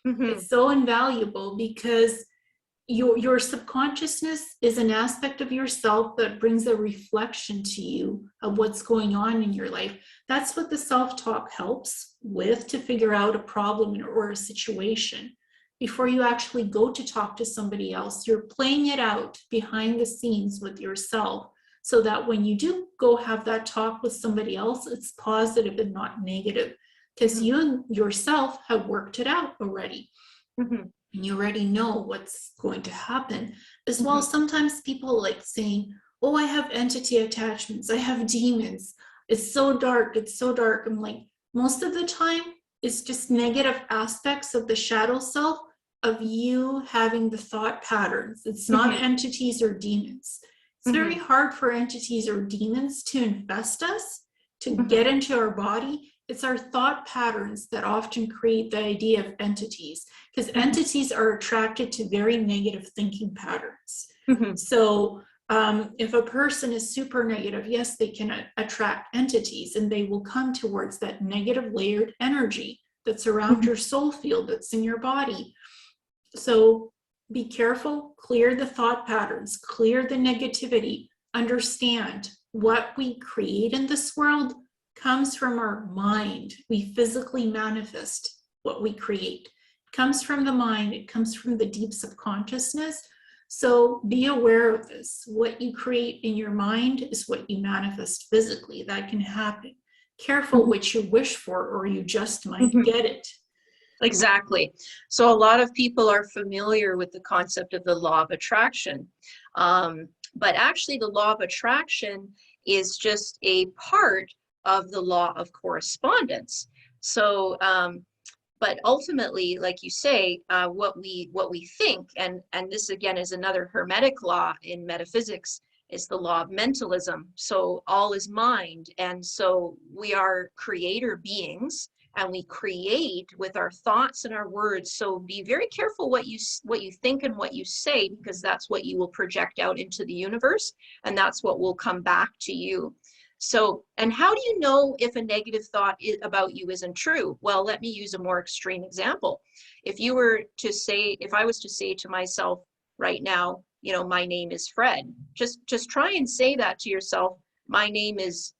Speaker 2: mhm,
Speaker 1: It's so invaluable because your subconsciousness is an aspect of yourself that brings a reflection to you of what's going on in your life. That's what the self-talk helps with, to figure out a problem or a situation. Before you actually go to talk to somebody else, you're playing it out behind the scenes with yourself, so that when you do go have that talk with somebody else, it's positive and not negative, because
Speaker 2: mhm,
Speaker 1: you yourself have worked it out already,
Speaker 2: mhm,
Speaker 1: and you already know what's going to happen. As well,
Speaker 2: mhm,
Speaker 1: sometimes people like saying, oh, I have entity attachments, I have demons, it's so dark, it's so dark. I'm like, most of the time it's just negative aspects of the shadow self, of you having the thought patterns. It's not
Speaker 2: mhm,
Speaker 1: entities or demons. It's very
Speaker 2: mhm,
Speaker 1: hard for entities or demons to infest us, to get
Speaker 2: mhm,
Speaker 1: into our body. It's our thought patterns that often create the idea of entities, because
Speaker 2: mhm,
Speaker 1: entities are attracted to very negative thinking patterns.
Speaker 2: mhm,
Speaker 1: So if a person is super negative, yes, they can attract entities, and they will come towards that negative layered energy that's around
Speaker 2: mhm,
Speaker 1: your soul field, that's in your body. So be careful, clear the thought patterns, clear the negativity, understand what we create in this world comes from our mind. We physically manifest what we create. It comes from the mind, it comes from the deep subconsciousness. So be aware of this. What you create in your mind is what you manifest physically. That can happen. Careful
Speaker 2: mhm,
Speaker 1: what you wish for, or you just might
Speaker 2: mhm.
Speaker 1: get it.
Speaker 2: Exactly. So a lot of people are familiar with the concept of the law of attraction. But actually, the law of attraction is just a part of the law of correspondence. So, but ultimately, like you say, what we think, and this again is another hermetic law in metaphysics, is the law of mentalism. So all is mind, and so we are creator beings, and we create with our thoughts and our words. So be very careful what you think and what you say, because that's what you will project out into the universe, and that's what will come back to you. So, and how do you know if a negative thought about you isn't true? Well, let me use a more extreme example. If I was to say to myself right now, my name is Fred, just try and say that to yourself. My name is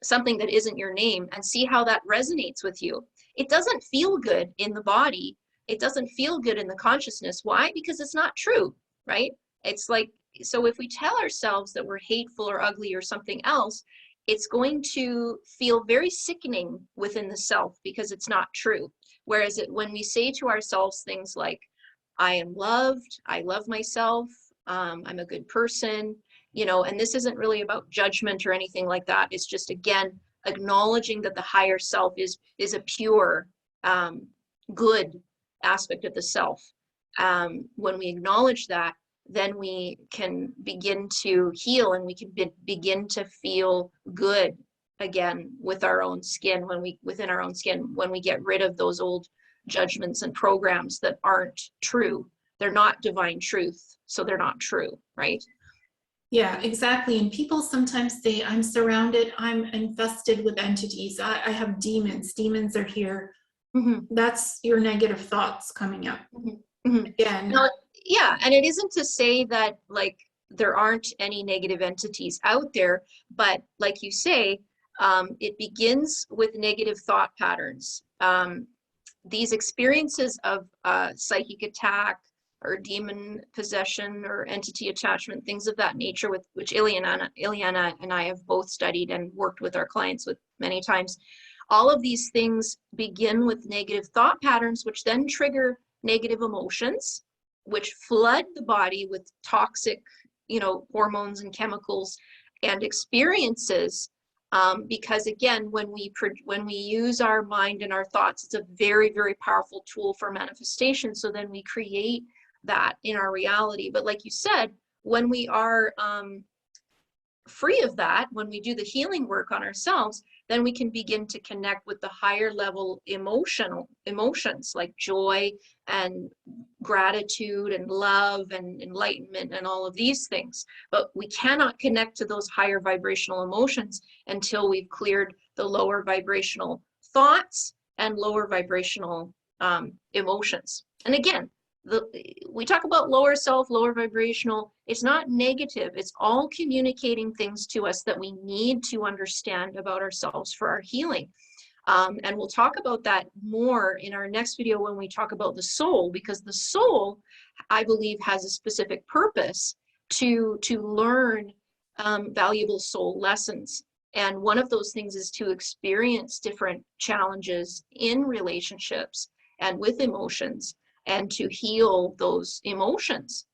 Speaker 2: something that isn't your name, and see how that resonates with you. It doesn't feel good in the body. It doesn't feel good in the consciousness. Why? Because it's not true, right? It's like, so if we tell ourselves that we're hateful or ugly or something else, it's going to feel very sickening within the self because it's not true. Whereas when we say to ourselves things like, I am loved, I love myself, I'm a good person, and this isn't really about judgment or anything like that. It's just, again, acknowledging that the higher self is a pure, good aspect of the self. When we acknowledge that, then we can begin to heal, and we can begin to feel good again with our own skin, within our own skin, when we get rid of those old judgments and programs that aren't true. They're not divine truth, so they're not true, right?
Speaker 1: Yeah, exactly. And people sometimes say, I'm infested with entities. I have demons. Demons are here.
Speaker 2: Mhm,
Speaker 1: That's your negative thoughts coming up
Speaker 2: mhm, mhm.
Speaker 1: again.
Speaker 2: Now, yeah, and it isn't to say that like there aren't any negative entities out there, but like you say, it begins with negative thought patterns. These experiences of psychic attack or demon possession or entity attachment, things of that nature, with which Ileana and I have both studied and worked with our clients with many times. All of these things begin with negative thought patterns, which then trigger negative emotions, which flood the body with toxic, hormones and chemicals and experiences. Because again, when we use our mind and our thoughts, it's a very, very powerful tool for manifestation. So then we create that in our reality. But like you said, when we are free of that, when we do the healing work on ourselves, then we can begin to connect with the higher level emotions like joy and gratitude and love and enlightenment and all of these things. But we cannot connect to those higher vibrational emotions until we've cleared the lower vibrational thoughts and lower vibrational emotions. And again, we talk about lower self, lower vibrational. It's not negative. It's all communicating things to us that we need to understand about ourselves for our healing. And we'll talk about that more in our next video when we talk about the soul, because the soul, I believe, has a specific purpose to learn valuable soul lessons. And one of those things is to experience different challenges in relationships and with emotions, and to heal those emotions.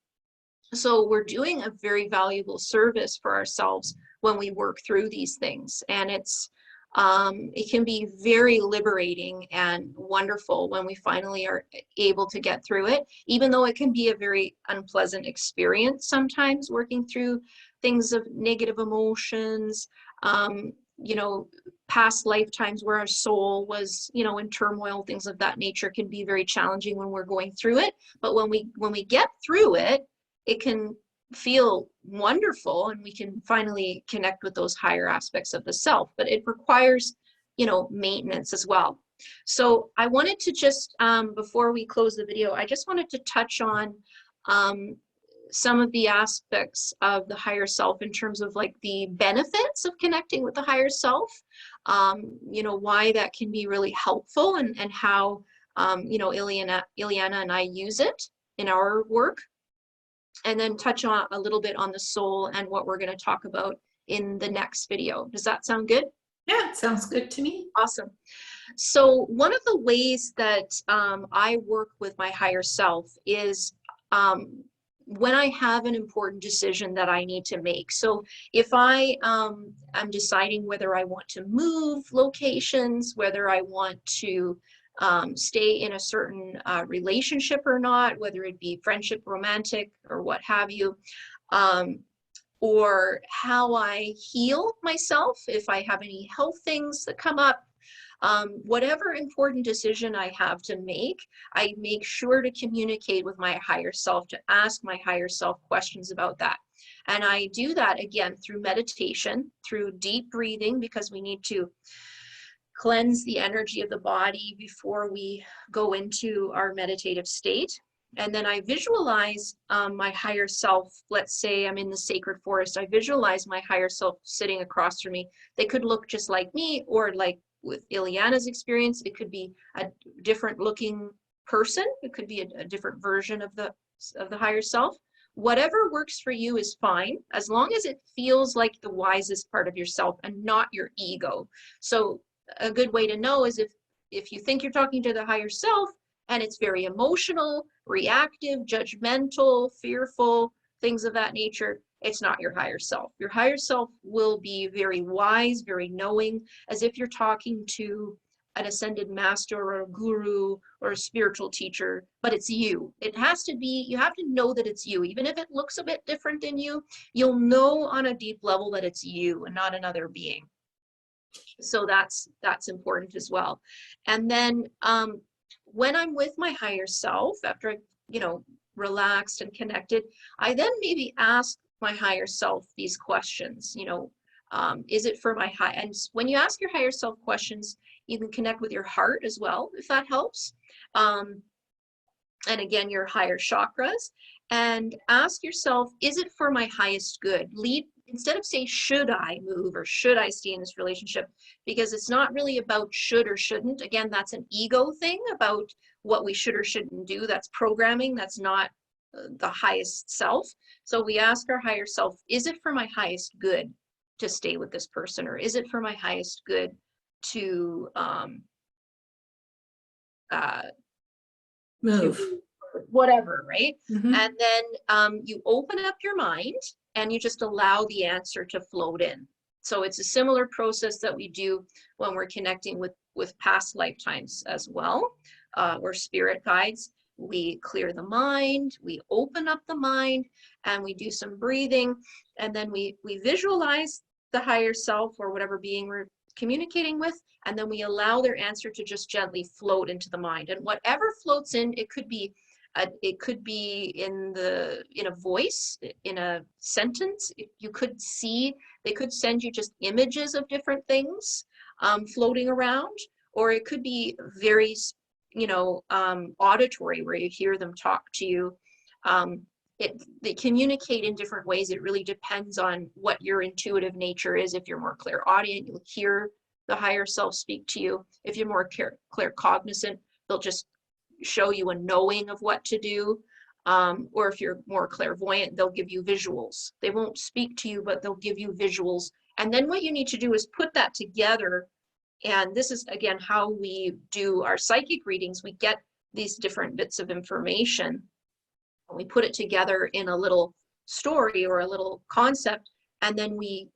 Speaker 2: So we're doing a very valuable service for ourselves when we work through these things. And it can be very liberating and wonderful when we finally are able to get through it, even though it can be a very unpleasant experience sometimes working through things of negative emotions, past lifetimes where our soul was, in turmoil, things of that nature can be very challenging when we're going through it. But when we get through it, it can feel wonderful, and we can finally connect with those higher aspects of the self. But it requires, maintenance as well. So I wanted to just, before we close the video, I just wanted to touch on some of the aspects of the higher self in terms of like the benefits of connecting with the higher self, why that can be really helpful, and how, Ileana and I use it in our work, and then touch on a little bit on the soul and what we're going to talk about in the next video. Does that sound good?
Speaker 1: Yeah, it sounds good to me.
Speaker 2: Awesome. So one of the ways that I work with my higher self is when I have an important decision that I need to make. So if I am deciding whether I want to move locations, whether I want to stay in a certain relationship or not, whether it be friendship, romantic, or what have you, or how I heal myself, if I have any health things that come up, whatever important decision I have to make, I make sure to communicate with my higher self, to ask my higher self questions about that. And I do that again through meditation, through deep breathing, because we need to cleanse the energy of the body before we go into our meditative state. And then I visualize my higher self. Let's say I'm in the sacred forest. I visualize my higher self sitting across from me. They could look just like me, or like with Ileana's experience, it could be a different looking person. It could be a different version of the higher self. Whatever works for you is fine, as long as it feels like the wisest part of yourself and not your ego. So a good way to know is if you think you're talking to the higher self and it's very emotional, reactive, judgmental, fearful, things of that nature, it's not your higher self. Your higher self will be very wise, very knowing, as if you're talking to an ascended master or a guru or a spiritual teacher, but it's you. It has to be, you have to know that it's you. Even if it looks a bit different than you, you'll know on a deep level that it's you and not another being. So that's important as well. And then when I'm with my higher self, after I, relaxed and connected, I then maybe ask my higher self these questions? You know, is it for my high? And when you ask your higher self questions, you can connect with your heart as well, if that helps. And again, your higher chakras, and ask yourself, is it for my highest good? Lead, instead of saying, should I move or should I stay in this relationship? Because it's not really about should or shouldn't. Again, that's an ego thing about what we should or shouldn't do. That's programming. That's not the highest self. So we ask our higher self, is it for my highest good to stay with this person? Or is it for my highest good to
Speaker 1: Move.
Speaker 2: whatever, right?
Speaker 1: Mhm.
Speaker 2: And then you open up your mind and you just allow the answer to float in. So it's a similar process that we do when we're connecting with past lifetimes as well, or spirit guides. We clear the mind, we open up the mind, and we do some breathing, and then we visualize the higher self or whatever being we're communicating with, and then we allow their answer to just gently float into the mind. And whatever floats in, it could be in a voice, in a sentence. You could see, they could send you just images of different things floating around, or it could be very, auditory, where you hear them talk to you. They communicate in different ways. It really depends on what your intuitive nature is. If you're more clairaudient, you'll hear the higher self speak to you. If you're more claircognizant, they'll just show you a knowing of what to do. Or if you're more clairvoyant, they'll give you visuals. They won't speak to you, but they'll give you visuals. And then what you need to do is put that together. And this is, again, how we do our psychic readings. We get these different bits of information, and we put it together in a little story or a little concept, and then we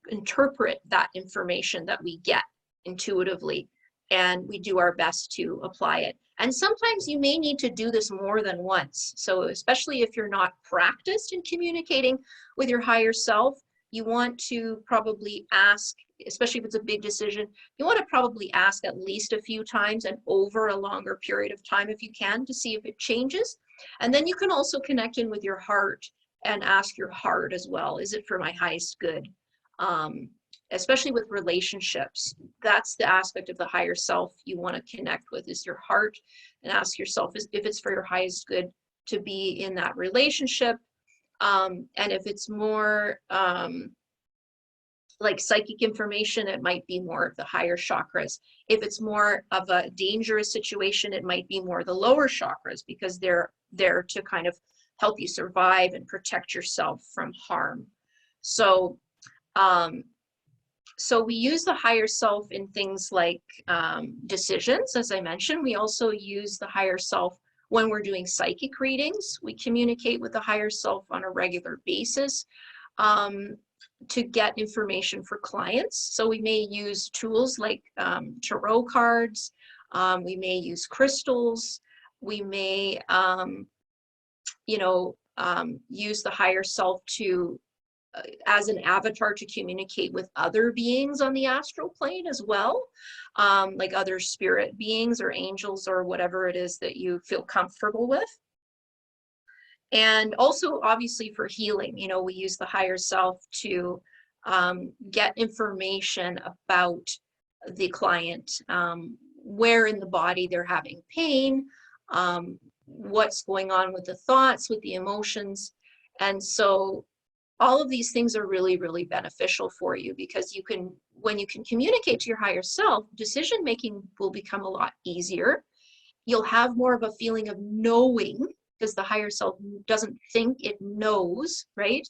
Speaker 2: interpret that information that we get intuitively, and we do our best to apply it. And sometimes you may need to do this more than once. So especially if you're not practiced in communicating with your higher self, you want to probably ask, especially if it's a big decision, you want to probably ask at least a few times and over a longer period of time if you can, to see if it changes. And then you can also connect in with your heart and ask your heart as well, is it for my highest good? Especially with relationships, that's the aspect of the higher self you want to connect with, is your heart, and ask yourself if it's for your highest good to be in that relationship. And if it's more like psychic information, it might be more of the higher chakras. If it's more of a dangerous situation, it might be more the lower chakras, because they're there to kind of help you survive and protect yourself from harm. So so we use the higher self in things like decisions, as I mentioned. We also use the higher self when we're doing psychic readings. We communicate with the higher self on a regular basis to get information for clients. So we may use tools like tarot cards. We may use crystals. We may, use the higher self to as an avatar to communicate with other beings on the astral plane as well, like other spirit beings or angels or whatever it is that you feel comfortable with. And also, obviously, for healing, we use the higher self to get information about the client, where in the body they're having pain, what's going on with the thoughts, with the emotions. And so all of these things are really, really beneficial for you, because when you can communicate to your higher self, decision making will become a lot easier. You'll have more of a feeling of knowing, because the higher self doesn't think, it knows, right?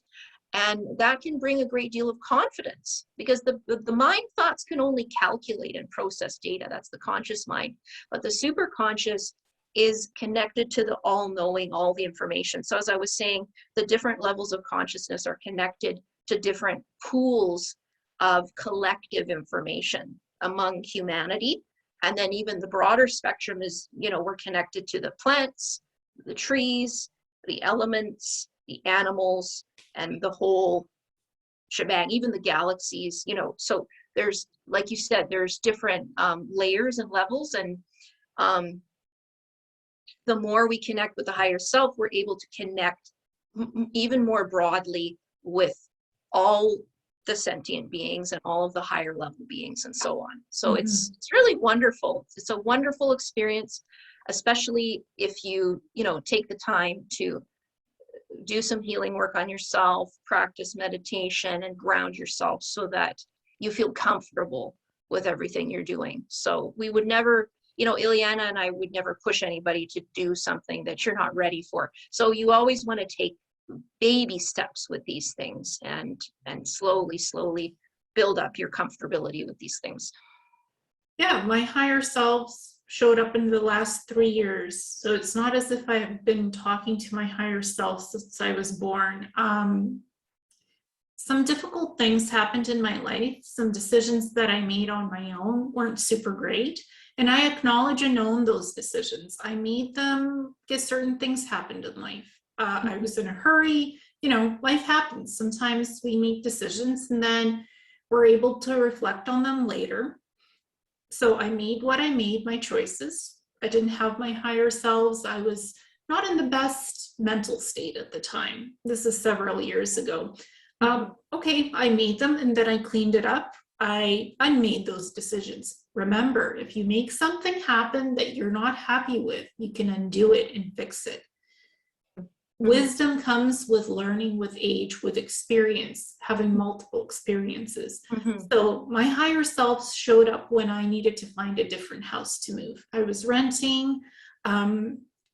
Speaker 2: And that can bring a great deal of confidence, because the mind thoughts can only calculate and process data. That's the conscious mind. But the superconscious is connected to the all-knowing, all the information. So as I was saying, the different levels of consciousness are connected to different pools of collective information among humanity. And then even the broader spectrum is, we're connected to the plants, the trees, the elements, the animals, and the whole shebang, even the galaxies, so there's, like you said, there's different layers and levels. And the more we connect with the higher self, we're able to connect even more broadly with all the sentient beings and all of the higher level beings and so on. So it's really wonderful. It's a wonderful experience, especially if you take the time to do some healing work on yourself, practice meditation, and ground yourself so that you feel comfortable with everything you're doing. So we would never, Ileana and I would never push anybody to do something that you're not ready for. So you always want to take baby steps with these things and slowly build up your comfortability with these things.
Speaker 1: Yeah, my higher selves showed up in the last 3 years. So it's not as if I have been talking to my higher self since I was born. Some difficult things happened in my life. Some decisions that I made on my own weren't super great. And I acknowledge and own those decisions. I made them because certain things happened in life. I was in a hurry. Life happens. Sometimes we make decisions and then we're able to reflect on them later. So I made what I made, my choices. I didn't have my higher selves. I was not in the best mental state at the time. This is several years ago. Okay, I made them and then I cleaned it up. I unmade those decisions. Remember, if you make something happen that you're not happy with, you can undo it and fix it. Wisdom comes with learning, with age, with experience, having multiple experiences. So my higher selves showed up when I needed to find a different house to move. I was renting.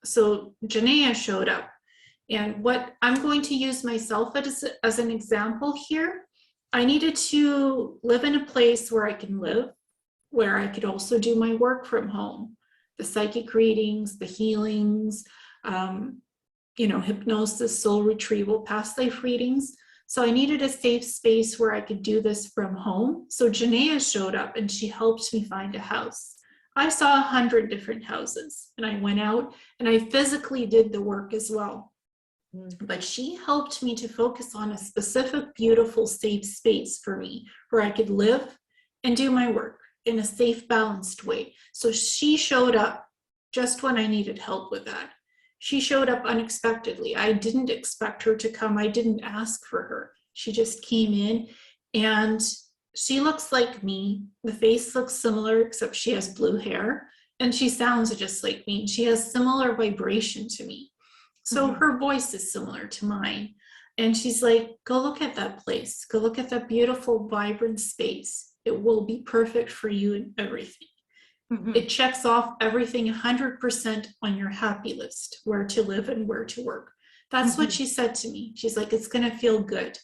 Speaker 1: So Janaea showed up. And what I'm going to use myself as an example here, I needed to live in a place where I can live, where I could also do my work from home, the psychic readings, the healings, hypnosis, soul retrieval, past life readings. So I needed a safe space where I could do this from home. So Janaea showed up and she helped me find a house. I saw 100 different houses and I went out and I physically did the work as well. But she helped me to focus on a specific, beautiful, safe space for me where I could live and do my work in a safe, balanced way. So she showed up just when I needed help with that. She showed up unexpectedly. I didn't expect her to come. I didn't ask for her. She just came in and she looks like me. The face looks similar, except she has blue hair and she sounds just like me. She has similar vibration to me. So her voice is similar to mine. And she's like, go look at that place. Go look at that beautiful, vibrant space. It will be perfect for you and everything. It checks off everything 100% on your happy list, where to live and where to work. That's what she said to me. She's like, it's going to feel good.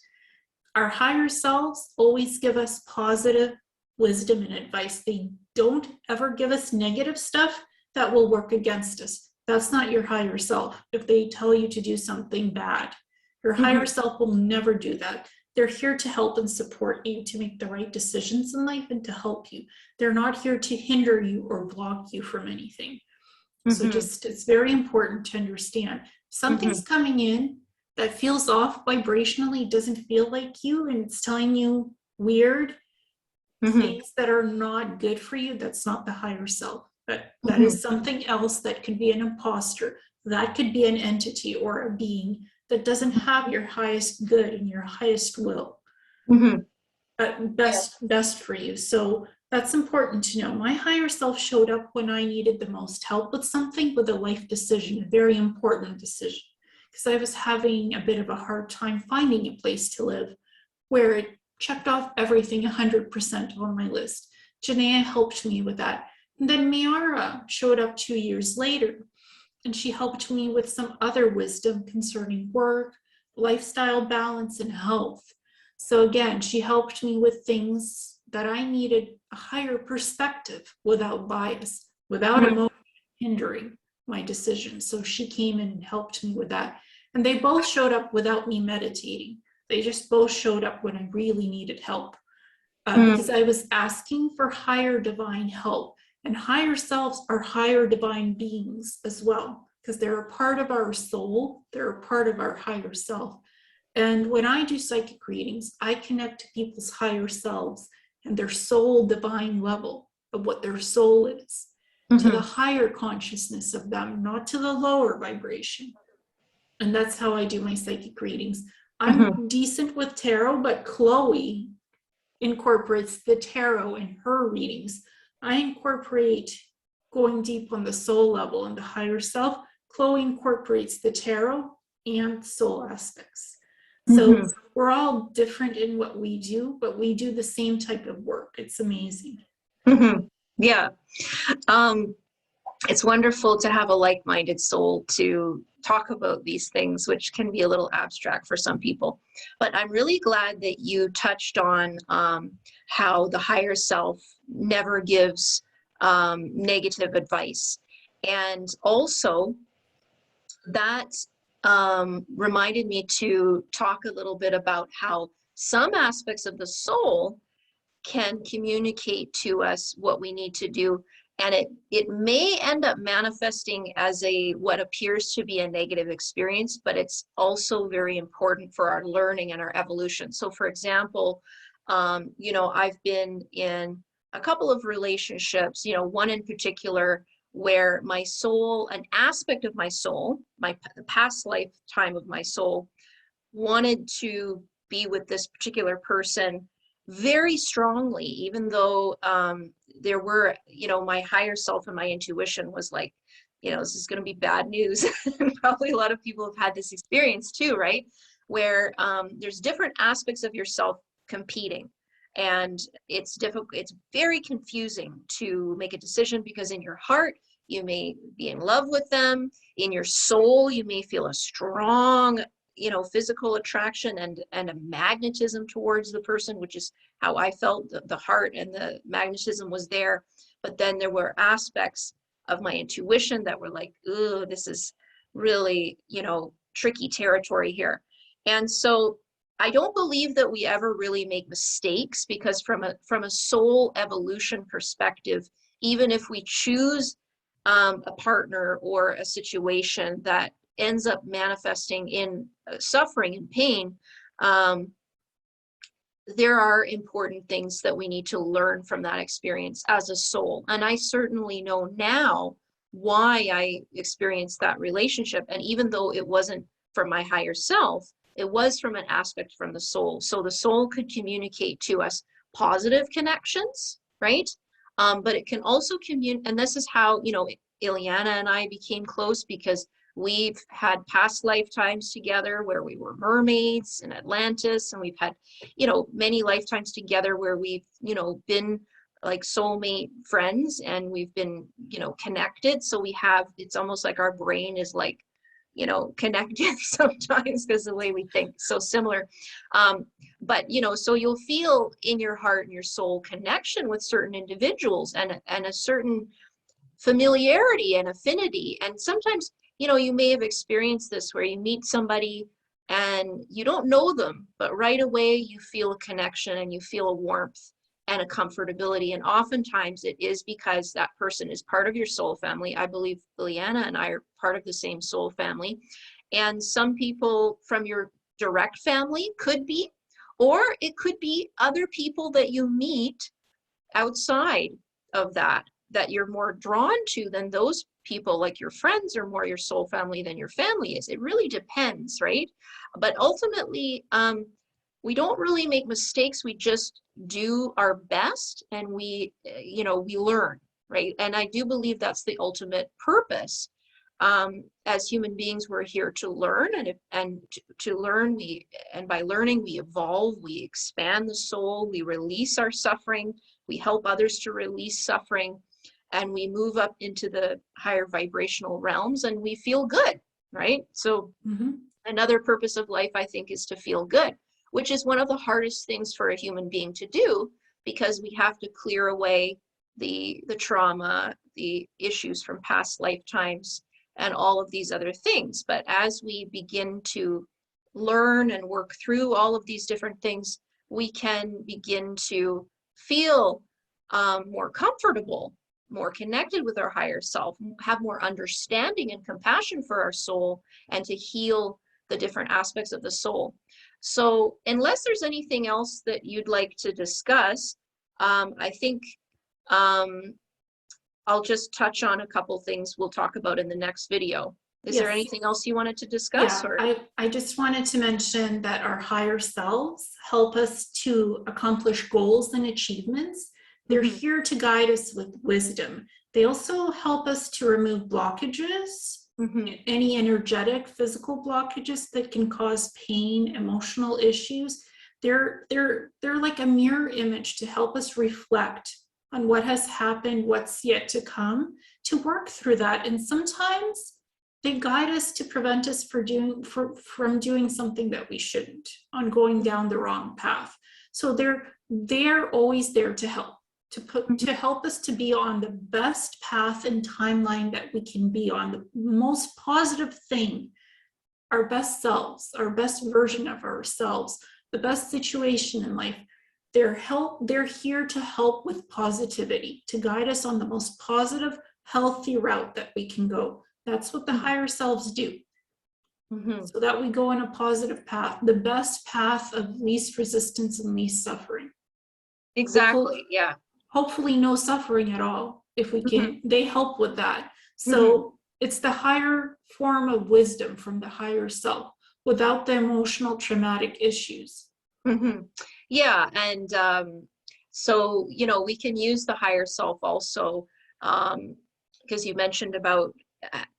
Speaker 1: Our higher selves always give us positive wisdom and advice. They don't ever give us negative stuff that will work against us. That's not your higher self. If they tell you to do something bad, your higher self will never do that. They're here to help and support you to make the right decisions in life and to help you. They're not here to hinder you or block you from anything. So it's very important to understand something's coming in that feels off vibrationally, doesn't feel like you, and it's telling you weird things that are not good for you. That's not the higher self. That is something else. That could be an imposter. That could be an entity or a being that doesn't have your highest good and your highest will. Best for you. So that's important to know. My higher self showed up when I needed the most help with something, with a life decision, a very important decision, because I was having a bit of a hard time finding a place to live where it checked off everything 100% on my list. Janaea helped me with that. And then Miara showed up 2 years later, and she helped me with some other wisdom concerning work, lifestyle balance, and health. So again, she helped me with things that I needed a higher perspective without bias, without emotion hindering my decisions. So she came in and helped me with that. And they both showed up without me meditating. They just both showed up when I really needed help because I was asking for higher divine help. And higher selves are higher divine beings as well, because they're a part of our soul. They're a part of our higher self. And when I do psychic readings, I connect to people's higher selves and their soul divine level of what their soul is, to the higher consciousness of them, not to the lower vibration. And that's how I do my psychic readings. I'm decent with tarot, but Chloe incorporates the tarot in her readings. I incorporate going deep on the soul level and the higher self. Chloe incorporates the tarot and soul aspects. So we're all different in what we do, but we do the same type of work. It's amazing.
Speaker 2: Yeah. It's wonderful to have a like-minded soul to talk about these things, which can be a little abstract for some people. But I'm really glad that you touched on how the higher self never gives negative advice. And also that reminded me to talk a little bit about how some aspects of the soul can communicate to us what we need to do, and it may end up manifesting as what appears to be a negative experience, but it's also very important for our learning and our evolution. So for example, I've been in a couple of relationships, one in particular where my soul, an aspect of my soul, the past lifetime of my soul, wanted to be with this particular person very strongly, even though there were, my higher self and my intuition was like, this is going to be bad news. Probably a lot of people have had this experience too, right? Where there's different aspects of yourself competing. And it's difficult, it's very confusing to make a decision, because in your heart, you may be in love with them. In your soul, you may feel a strong physical attraction and a magnetism towards the person, which is how I felt. The heart and the magnetism was there, but then there were aspects of my intuition that were like, ooh, this is really, tricky territory here. And so I don't believe that we ever really make mistakes, because from a soul evolution perspective, even if we choose a partner or a situation that ends up manifesting in suffering and pain, there are important things that we need to learn from that experience as a soul. And I certainly know now why I experienced that relationship. And even though it wasn't from my higher self, it was from an aspect from the soul. So the soul could communicate to us positive connections, right? But it can also communicate, and this is how, Ileana and I became close, because we've had past lifetimes together where we were mermaids in Atlantis, and we've had, many lifetimes together where we've, been like soulmate friends, and we've been, connected. So it's almost like our brain is like, connected sometimes, because the way we think is so similar. But, so you'll feel in your heart and your soul connection with certain individuals, and a certain familiarity and affinity. And sometimes, you may have experienced this where you meet somebody and you don't know them, but right away you feel a connection and you feel a warmth and a comfortability. And oftentimes it is because that person is part of your soul family. I believe Ileana and I are part of the same soul family. And some people from your direct family could be, or it could be other people that you meet outside of that you're more drawn to than those people. Like your friends are more your soul family than your family is. It really depends, right? But ultimately, we don't really make mistakes. We just do our best, and we learn, right? And I do believe that's the ultimate purpose. As human beings, we're here to learn, and to learn, and by learning, we evolve, we expand the soul, we release our suffering, we help others to release suffering, and we move up into the higher vibrational realms, and we feel good, right? So another purpose of life, I think, is to feel good, which is one of the hardest things for a human being to do, because we have to clear away the trauma, the issues from past lifetimes, and all of these other things. But as we begin to learn and work through all of these different things, we can begin to feel more comfortable, more connected with our higher self, have more understanding and compassion for our soul, and to heal the different aspects of the soul. So unless there's anything else that you'd like to discuss, I think I'll just touch on a couple things we'll talk about in the next video. Is there
Speaker 1: Yes.
Speaker 2: anything else you wanted to discuss,
Speaker 1: Yeah,
Speaker 2: or?
Speaker 1: I just wanted to mention that our higher selves help us to accomplish goals and achievements. They're
Speaker 2: Mhm,
Speaker 1: here to guide us with wisdom. They also help us to remove blockages,
Speaker 2: mhm,
Speaker 1: any energetic, physical blockages that can cause pain, emotional issues. They're like a mirror image to help us reflect on what has happened, what's yet to come, to work through that. And sometimes they guide us to prevent us from doing something that we shouldn't, on going down the wrong path. So they're always there to help,
Speaker 2: mhm,
Speaker 1: to help us to be on the best path and timeline that we can be on, the most positive thing, our best selves, our best version of ourselves, the best situation in life. They're here to help with positivity, to guide us on the most positive, healthy route that we can go. That's what the
Speaker 2: mhm,
Speaker 1: higher selves do,
Speaker 2: mhm.
Speaker 1: so that we go on a positive path, the best path of least resistance and least suffering. Hopefully,
Speaker 2: Exactly, yeah.
Speaker 1: hopefully no suffering at all, if we
Speaker 2: Mhm,
Speaker 1: can. They help with that.
Speaker 2: mhm,
Speaker 1: So it's the higher form of wisdom from the higher self, without the emotional traumatic issues.
Speaker 2: mhm. Yeah, and so, we can use the higher self also, because you mentioned about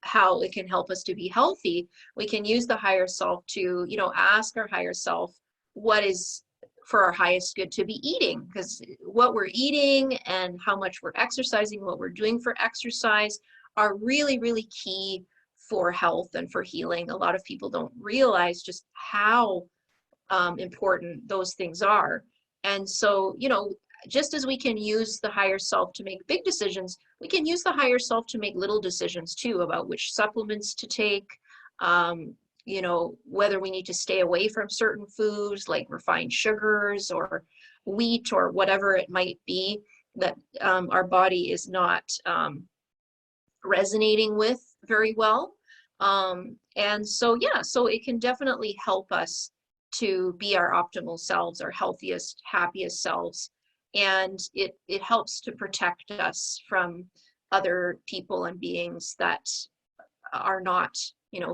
Speaker 2: how it can help us to be healthy. We can use the higher self to, ask our higher self what is for our highest good to be eating, because what we're eating and how much we're exercising, what we're doing for exercise are really, really key for health and for healing. A lot of people don't realize just how important those things are. And so, just as we can use the higher self to make big decisions, we can use the higher self to make little decisions too, about which supplements to take, whether we need to stay away from certain foods like refined sugars or wheat or whatever it might be that our body is not resonating with very well. And so, yeah, so it can definitely help us to be our optimal selves, our healthiest, happiest selves. And it helps to protect us from other people and beings that are not,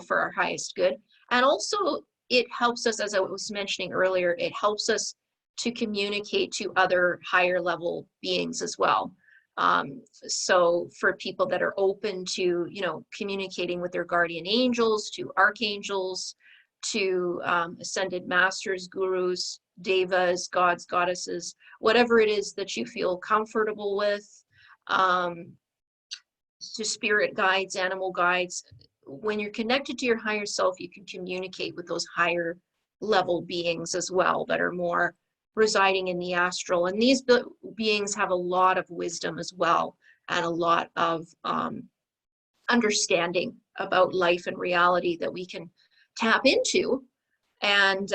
Speaker 2: for our highest good. And also, it helps us, as I was mentioning earlier, it helps us to communicate to other higher level beings as well. So for people that are open to, communicating with their guardian angels, to archangels, to ascended masters, gurus, devas, gods, goddesses, whatever it is that you feel comfortable with, um, to spirit guides, animal guides. When you're connected to your higher self, you can communicate with those higher level beings as well that are more residing in the astral. And these beings have a lot of wisdom as well, and a lot of understanding about life and reality that we can tap into. And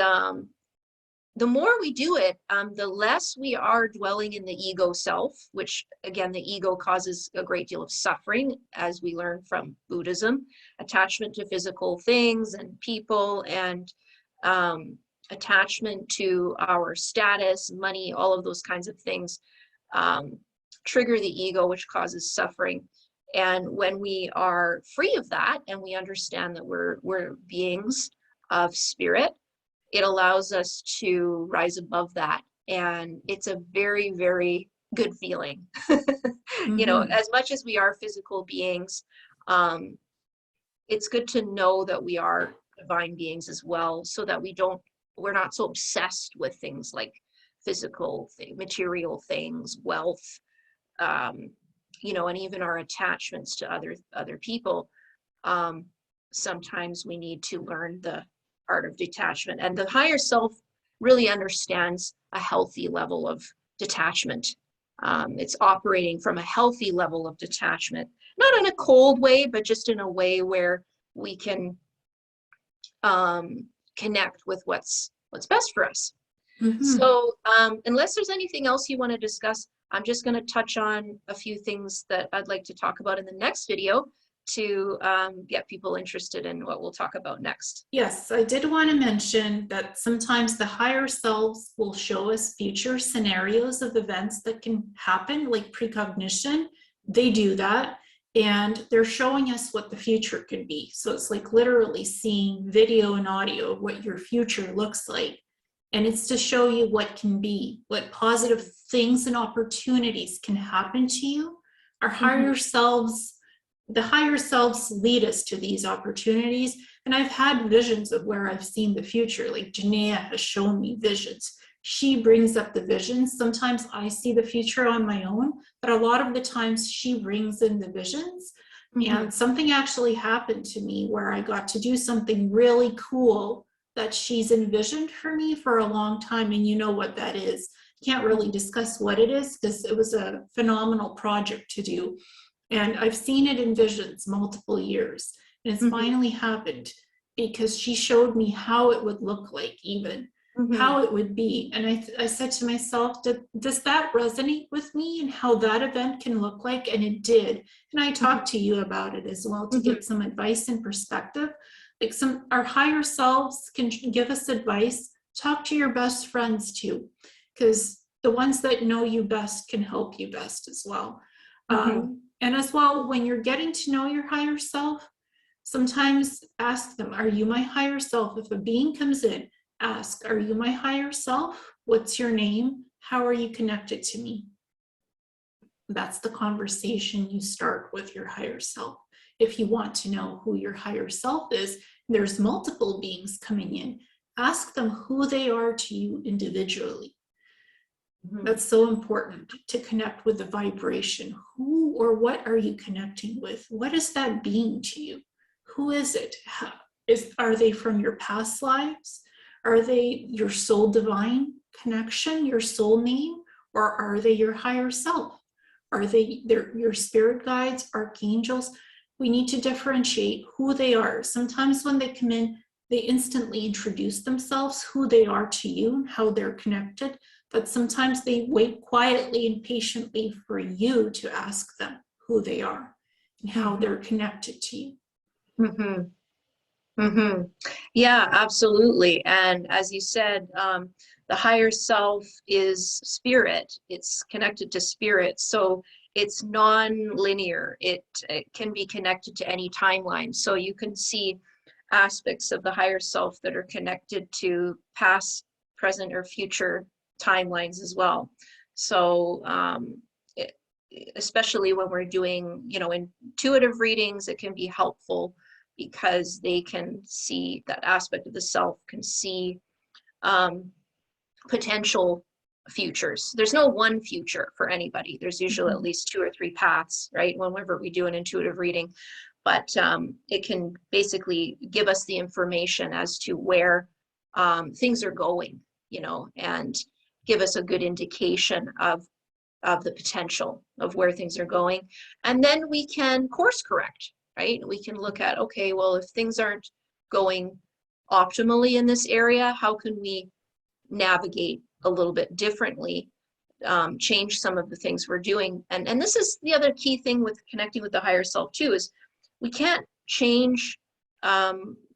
Speaker 2: the more we do it, the less we are dwelling in the ego self, which again, the ego causes a great deal of suffering, as we learn from Buddhism, attachment to physical things and people, and attachment to our status, money, all of those kinds of things um, trigger the ego, which causes suffering. And when we are free of that, and we understand that we're beings of spirit, it allows us to rise above that. And it's a very, very good feeling.
Speaker 1: Mm-hmm.
Speaker 2: As much as we are physical beings, um, it's good to know that we are divine beings as well, so that we're not so obsessed with things like material things, wealth, um, and even our attachments to other people. um, Sometimes we need to learn the art of detachment, and the higher self really understands a healthy level of detachment. It's operating from a healthy level of detachment, not in a cold way, but just in a way where we can connect with what's best for us.
Speaker 1: Mm-hmm.
Speaker 2: So unless there's anything else you want to discuss, I'm just going to touch on a few things that I'd like to talk about in the next video to get people interested in what we'll talk about next.
Speaker 1: Yes, I did want to mention that sometimes the higher selves will show us future scenarios of events that can happen, like precognition. They do that. and they're showing us what the future could be. So it's like literally seeing video and audio of what your future looks like. And it's to show you what can be, what positive things and opportunities can happen to you. Our higher selves, the higher selves lead us to these opportunities. And I've had visions of where I've seen the future, like Janaea has shown me visions. She brings up the visions. Sometimes I see the future on my own, but a lot of the times she brings in the visions. And something actually happened to me where I got to do something really cool that she's envisioned for me for a long time. And you know what that is. Can't really discuss what it is because it was a phenomenal project to do. And I've seen it in visions multiple years. And it's finally happened because she showed me how it would look like, even how it would be. And I said to myself, does that resonate with me and how that event can look like? And it did. And I talked to you about it as well to get some advice and perspective. Like our higher selves can give us advice. Talk to your best friends too, because the ones that know you best can help you best as well. And as well, when you're getting to know your higher self, sometimes ask them, are you my higher self? If a being comes in, ask, are you my higher self? What's your name? How are you connected to me? That's the conversation you start with your higher self. If you want to know who your higher self is, there's multiple beings coming in. Ask them who they are to you individually. That's so important to connect with the vibration. Who or what are you connecting with? What is that being to you? Who is it? Are they from your past lives? Are they your soul divine connection, your soul name? Or are they your higher self? Are they your spirit guides, archangels? We need to differentiate who they are. Sometimes when they come in, they instantly introduce themselves, who they are to you, how they're connected. But sometimes they wait quietly and patiently for you to ask them who they are and how they're connected to you.
Speaker 2: Yeah, absolutely. And as you said, the higher self is spirit. It's connected to spirit. So it's non-linear. It can be connected to any timeline. So you can see aspects of the higher self that are connected to past, present, or future timelines as well. So especially when we're doing, intuitive readings, it can be helpful because they can see that aspect of the self, can see potential futures. There's no one future for anybody. There's usually at least 2 or 3 paths, right? Whenever we do an intuitive reading, but it can basically give us the information as to where things are going, and give us a good indication of the potential of where things are going. And then we can course correct, right? We can look at, okay, well, if things aren't going optimally in this area, how can we navigate a little bit differently, change some of the things we're doing? And this is the other key thing with connecting with the higher self too, is we can't change,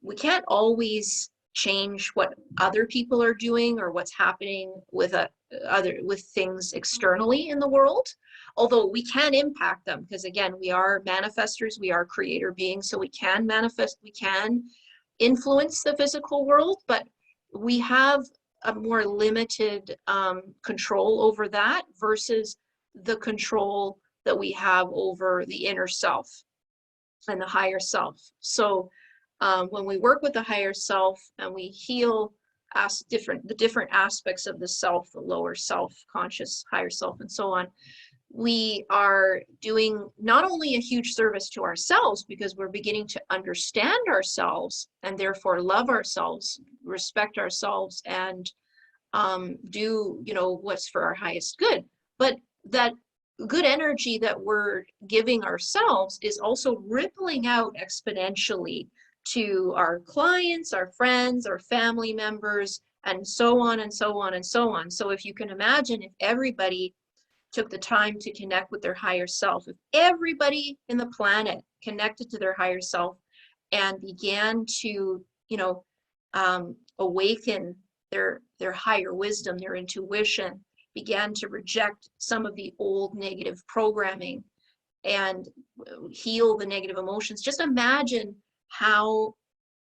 Speaker 2: we can't always change what other people are doing or what's happening with things externally in the world, although we can impact them, because again, we are manifestors, we are creator beings, so we can manifest, we can influence the physical world, but we have a more limited control over that versus the control that we have over the inner self and the higher self. So when we work with the higher self and we heal the different aspects of the self, the lower self, conscious, higher self, and so on, we are doing not only a huge service to ourselves, because we're beginning to understand ourselves and therefore love ourselves, respect ourselves, and do what's for our highest good, but that good energy that we're giving ourselves is also rippling out exponentially to our clients, our friends, our family members, and so on and so on and so on. So if you can imagine, if everybody took the time to connect with their higher self, if everybody in the planet connected to their higher self and began to, awaken their higher wisdom, their intuition, began to reject some of the old negative programming and heal the negative emotions. Just imagine how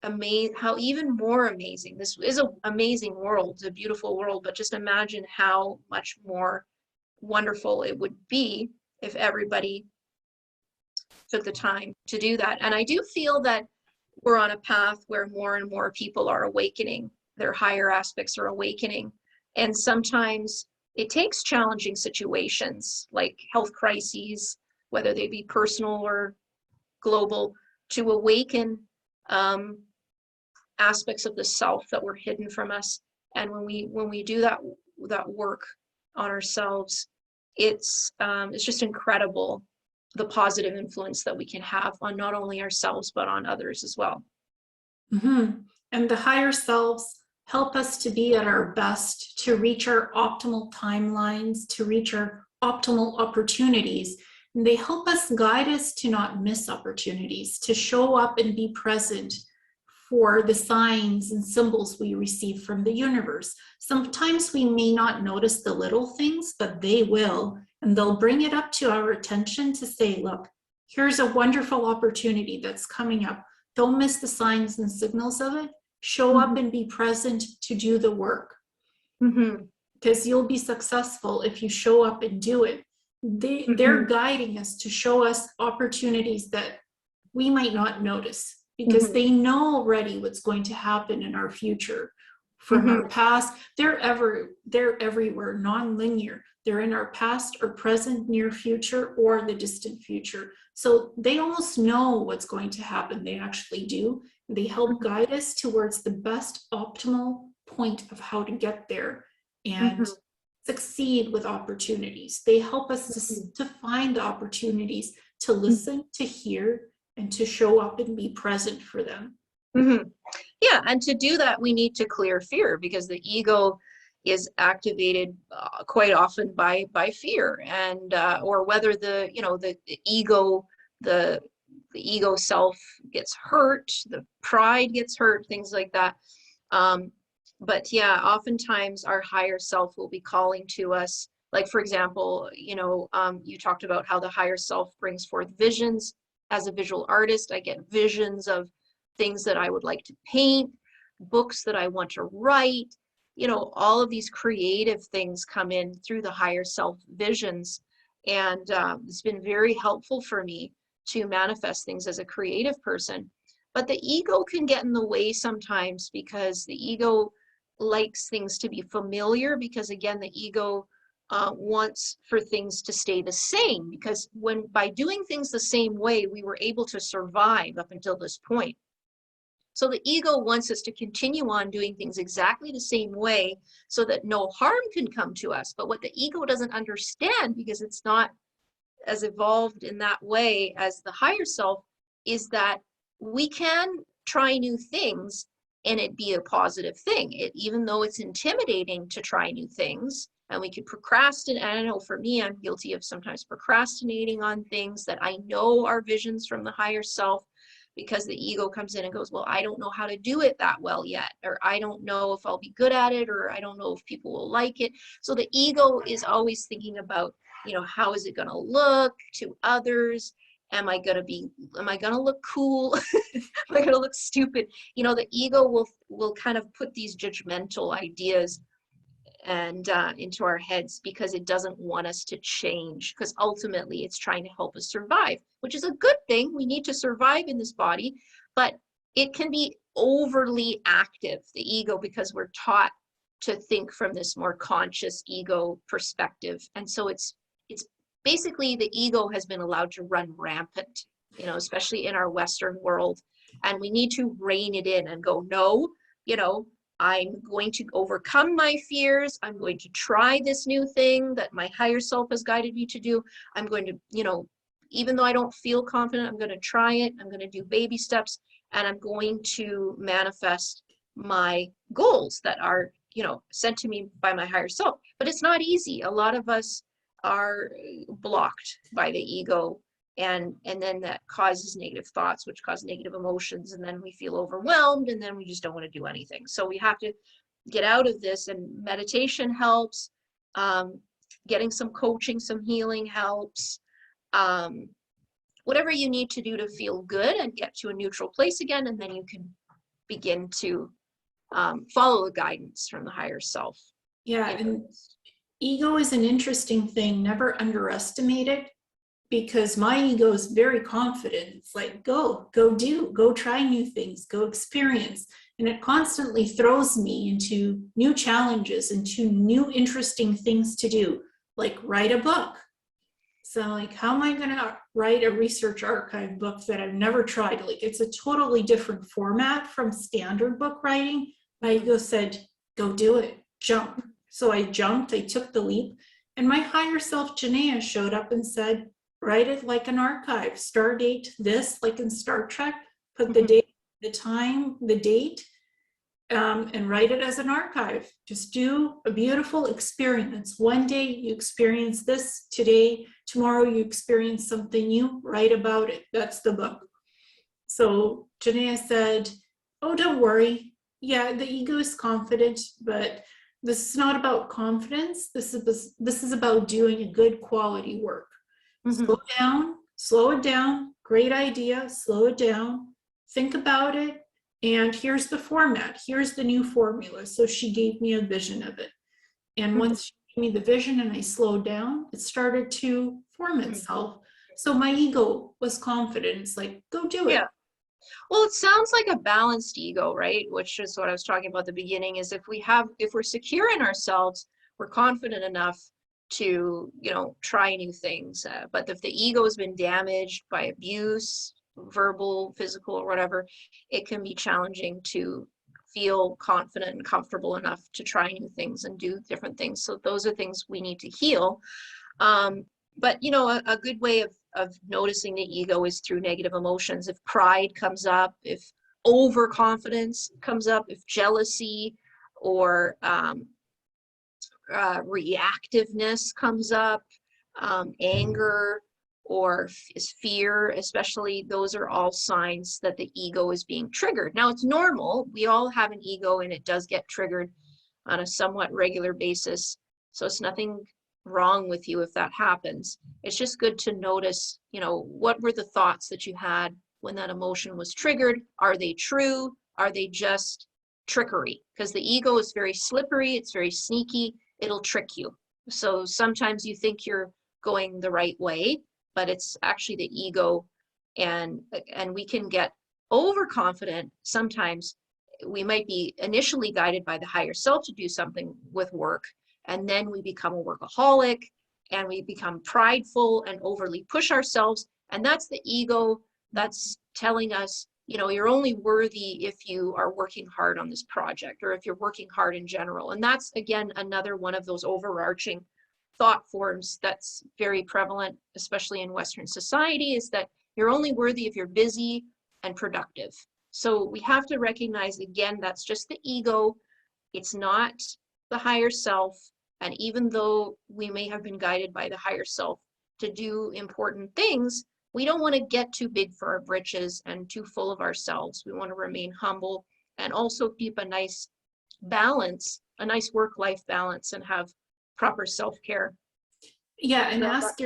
Speaker 2: how even more amazing, this is an amazing world, it's a beautiful world, but just imagine how much more wonderful it would be if everybody took the time to do that. And I do feel that we're on a path where more and more people are awakening, their higher aspects are awakening. And sometimes it takes challenging situations like health crises, whether they be personal or global, to awaken aspects of the self that were hidden from us. And when we do that work on ourselves, it's just incredible, the positive influence that we can have on not only ourselves but on others as well.
Speaker 1: And the higher selves help us to be at our best, to reach our optimal timelines, to reach our optimal opportunities. And they help us, guide us to not miss opportunities, to show up and be present for the signs and symbols we receive from the universe. Sometimes we may not notice the little things, but they will, and they'll bring it up to our attention to say, look, here's a wonderful opportunity that's coming up. Don't miss the signs and signals of it. Show up and be present to do the work. Because you'll be successful if you show up and do it. They're guiding us to show us opportunities that we might not notice, because they know already what's going to happen in our future from our past. They're everywhere, non-linear. They're in our past or present, near future, or the distant future. So they almost know what's going to happen. They actually do. They help guide us towards the best optimal point of how to get there and succeed with opportunities. They help us to find the opportunities, to listen, to hear, and to show up and be present for them.
Speaker 2: Yeah, and to do that, we need to clear fear, because the ego is activated quite often by fear, and or whether the ego self gets hurt, the pride gets hurt, things like that. But yeah, oftentimes our higher self will be calling to us. Like, for example, you talked about how the higher self brings forth visions. As a visual artist, I get visions of things that I would like to paint, books that I want to write. All of these creative things come in through the higher self visions. And it's been very helpful for me to manifest things as a creative person. But the ego can get in the way sometimes, because the ego likes things to be familiar, because again, the ego wants for things to stay the same, because by doing things the same way, we were able to survive up until this point. So the ego wants us to continue on doing things exactly the same way so that no harm can come to us. But what the ego doesn't understand, because it's not as evolved in that way as the higher self, is that we can try new things and it be a positive thing. Even though it's intimidating to try new things, and we could procrastinate. And I know for me, I'm guilty of sometimes procrastinating on things that I know are visions from the higher self, because the ego comes in and goes, well, I don't know how to do it that well yet, or I don't know if I'll be good at it, or I don't know if people will like it. So the ego is always thinking about, how is it going to look to others? Am I going to look cool? Am I going to look stupid? The ego will kind of put these judgmental ideas and into our heads, because it doesn't want us to change, because ultimately it's trying to help us survive, which is a good thing. We need to survive in this body, but it can be overly active, the ego, because we're taught to think from this more conscious ego perspective. And so it's basically, the ego has been allowed to run rampant, especially in our Western world, and we need to rein it in and go, no, I'm going to overcome my fears. I'm going to try this new thing that my higher self has guided me to do. I'm going to, even though I don't feel confident, I'm going to try it. I'm going to do baby steps, and I'm going to manifest my goals that are, sent to me by my higher self. But it's not easy. A lot of us are blocked by the ego, and then that causes negative thoughts, which cause negative emotions, and then we feel overwhelmed, and then we just don't want to do anything. So we have to get out of this, and meditation helps, getting some coaching, some healing helps, whatever you need to do to feel good and get to a neutral place again, and then you can begin to follow the guidance from the higher self.
Speaker 1: Yeah, and ego is an interesting thing. Never underestimate it, because my ego is very confident. It's like, go do, go try new things, go experience. And it constantly throws me into new challenges, into new interesting things to do, like write a book. So like, how am I going to write a research archive book that I've never tried? Like, it's a totally different format from standard book writing. My ego said, go do it, jump. So I jumped, I took the leap, and my higher self, Janaea, showed up and said, write it like an archive, star date this, like in Star Trek, put the date, the time, the date, and write it as an archive. Just do a beautiful experience. One day you experience this, today, tomorrow you experience something new, write about it. That's the book. So Janaea said, oh, don't worry. Yeah, the ego is confident, but this is not about confidence. This is about doing a good quality work. Slow it down. Great idea, slow it down. Think about it. And here's the format. Here's the new formula. So she gave me a vision of it. And once she gave me the vision and I slowed down, it started to form itself. So my ego was confident. It's like, go do it.
Speaker 2: Yeah. Well, it sounds like a balanced ego, right? Which is what I was talking about at the beginning, is if we're secure in ourselves, we're confident enough to, try new things. But if the ego has been damaged by abuse, verbal, physical, or whatever, it can be challenging to feel confident and comfortable enough to try new things and do different things. So those are things we need to heal. But a good way of noticing the ego is through negative emotions. If pride comes up, if overconfidence comes up, if jealousy or reactiveness comes up, anger or is fear, especially, those are all signs that the ego is being triggered. Now, it's normal. We all have an ego and it does get triggered on a somewhat regular basis. So it's nothing wrong with you if that happens. It's just good to notice, what were the thoughts that you had when that emotion was triggered? Are they true? Are they just trickery? Because the ego is very slippery. It's very sneaky. It'll trick you. So sometimes you think you're going the right way, but it's actually the ego, and we can get overconfident. Sometimes we might be initially guided by the higher self to do something with work, and then we become a workaholic and we become prideful and overly push ourselves. And that's the ego that's telling us, you're only worthy if you are working hard on this project, or if you're working hard in general. And that's, again, another one of those overarching thought forms that's very prevalent, especially in Western society, is that you're only worthy if you're busy and productive. So we have to recognize, again, that's just the ego. It's not the higher self. And even though we may have been guided by the higher self to do important things, we don't want to get too big for our britches and too full of ourselves. We want to remain humble and also keep a nice balance, a nice work-life balance, and have proper self-care.
Speaker 1: Yeah, and ask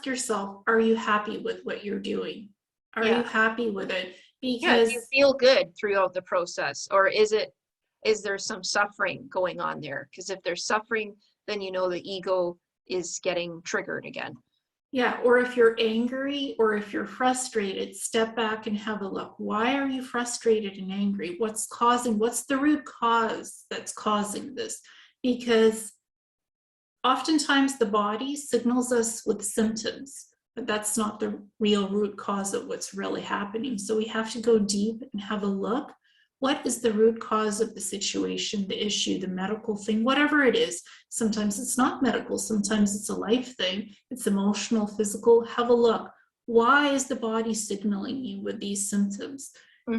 Speaker 1: yourself, are you happy with what you're doing? Are you happy with it? Because
Speaker 2: do you feel good throughout the process, or is there some suffering going on there? Because if there's suffering, then the ego is getting triggered again.
Speaker 1: Yeah, or if you're angry or if you're frustrated, step back and have a look. Why are you frustrated and angry? What's the root cause that's causing this? Because oftentimes the body signals us with symptoms, but that's not the real root cause of what's really happening. So we have to go deep and have a look. What is the root cause of the situation, the issue, the medical thing, whatever it is? Sometimes it's not medical, sometimes it's a life thing, it's emotional, physical. Have a look. Why is the body signaling you with these symptoms?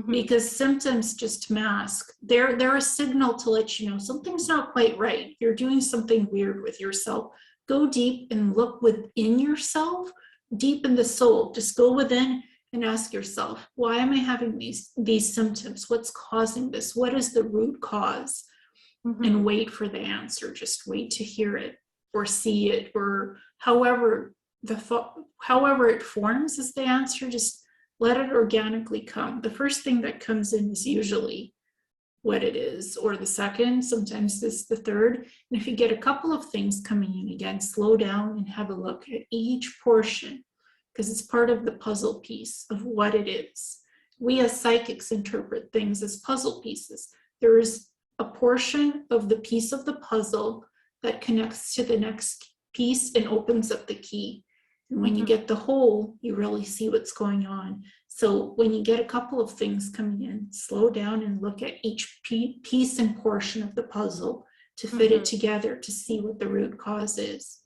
Speaker 1: Because symptoms just mask. They're a signal to let you know something's not quite right. You're doing something weird with yourself. Go deep and look within yourself, deep in the soul. Just go within and ask yourself, why am I having these symptoms? What's causing this? What is the root cause? And wait for the answer. Just wait to hear it or see it, or however the thought, however it forms is the answer. Just let it organically come. The first thing that comes in is usually what it is, or the second, sometimes this is the third. And if you get a couple of things coming in, again, slow down and have a look at each portion, because it's part of the puzzle piece of what it is. We as psychics interpret things as puzzle pieces. There is a portion of the piece of the puzzle that connects to the next piece and opens up the key. And when you get the whole, you really see what's going on. So when you get a couple of things coming in, slow down and look at each piece and portion of the puzzle to fit it together to see what the root cause is.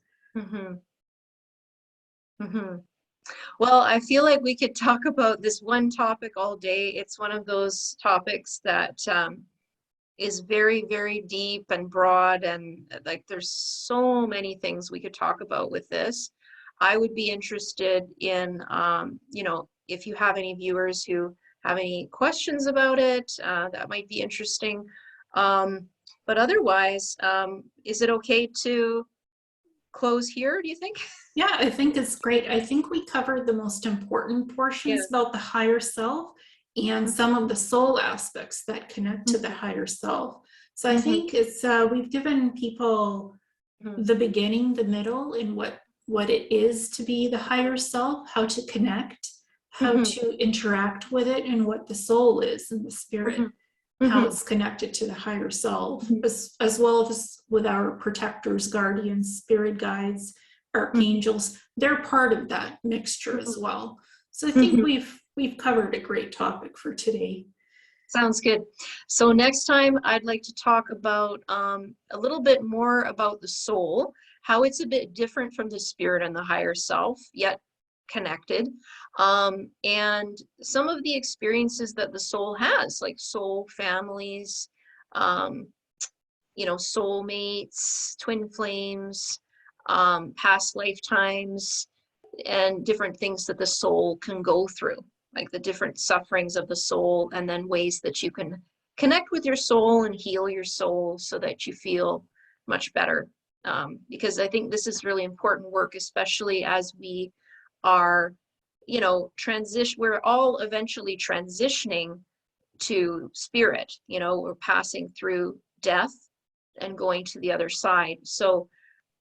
Speaker 2: Well, I feel like we could talk about this one topic all day. It's one of those topics that is very, very deep and broad, and like there's so many things we could talk about with this. I would be interested in, you know, if you have any viewers who have any questions about it, that might be interesting. But otherwise, is it okay to close here, do you think?
Speaker 1: Yeah, I think it's great. I think we covered the most important portions about the higher self and some of the soul aspects that connect to the higher self. So I think it's we've given people the beginning, the middle, and what it is to be the higher self, how to connect, how to interact with it, and what the soul is and the spirit, how it's connected to the higher self, as well as with our protectors, guardians, spirit guides, archangels. They're part of that mixture as well. So I think we've covered a great topic for today.
Speaker 2: Sounds good. So next time I'd like to talk about a little bit more about the soul, how it's a bit different from the spirit and the higher self, yet connected, and some of the experiences that the soul has, like soul families, you know, soulmates, twin flames, past lifetimes, and different things that the soul can go through, like the different sufferings of the soul, and then ways that you can connect with your soul and heal your soul so that you feel much better. Because I think this is really important work, especially as we are, you know, we're all eventually transitioning to spirit, you know, we're passing through death and going to the other side. So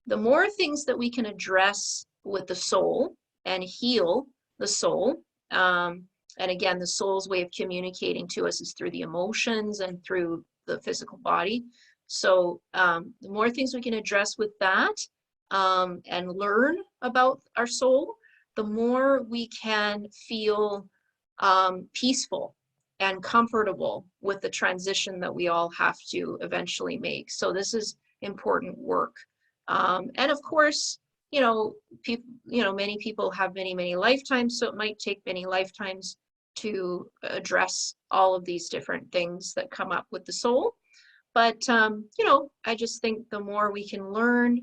Speaker 2: the more things that we can address with the soul and heal the soul, and again, the soul's way of communicating to us is through the emotions and through the physical body. So the more things we can address with that and learn about our soul, the more we can feel peaceful and comfortable with the transition that we all have to eventually make. So this is important work. And of course, you know, many people have many lifetimes, so it might take many lifetimes to address all of these different things that come up with the soul. But, you know, I just think the more we can learn,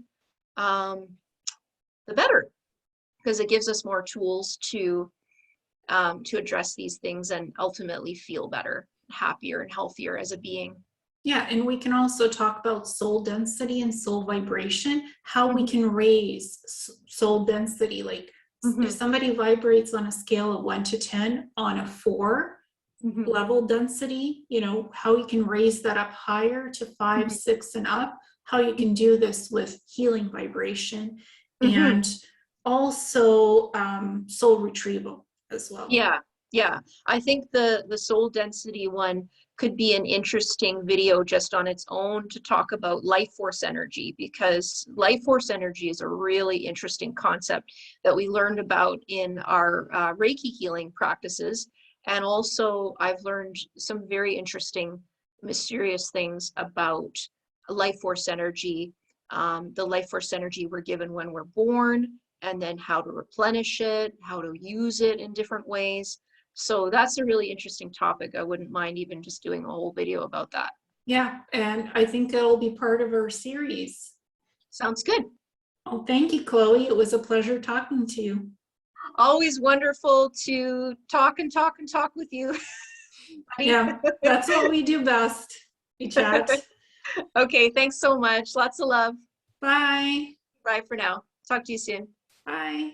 Speaker 2: the better, because it gives us more tools to address these things and ultimately feel better, happier, and healthier as a being.
Speaker 1: Yeah, and we can also talk about soul density and soul vibration, how we can raise soul density. Like if somebody vibrates on a scale of 1 to 10 on a 4 level density, you know, how you can raise that up higher to 5, 6 and up, how you can do this with healing vibration and also soul retrieval as well.
Speaker 2: Yeah. I think the soul density one could be an interesting video just on its own to talk about life force energy, because life force energy is a really interesting concept that we learned about in our Reiki healing practices. And also I've learned some very interesting, mysterious things about life force energy, the life force energy we're given when we're born, and then how to replenish it, how to use it in different ways. So that's a really interesting topic. I wouldn't mind even just doing a whole video about that.
Speaker 1: Yeah, and I think it'll be part of our series.
Speaker 2: Sounds good.
Speaker 1: Oh, thank you, Chloe. It was a pleasure talking to you.
Speaker 2: Always wonderful to talk with you.
Speaker 1: Yeah, that's what we do best. We chat.
Speaker 2: Okay, thanks so much. Lots of love.
Speaker 1: Bye.
Speaker 2: Bye for now. Talk to you soon.
Speaker 1: Bye.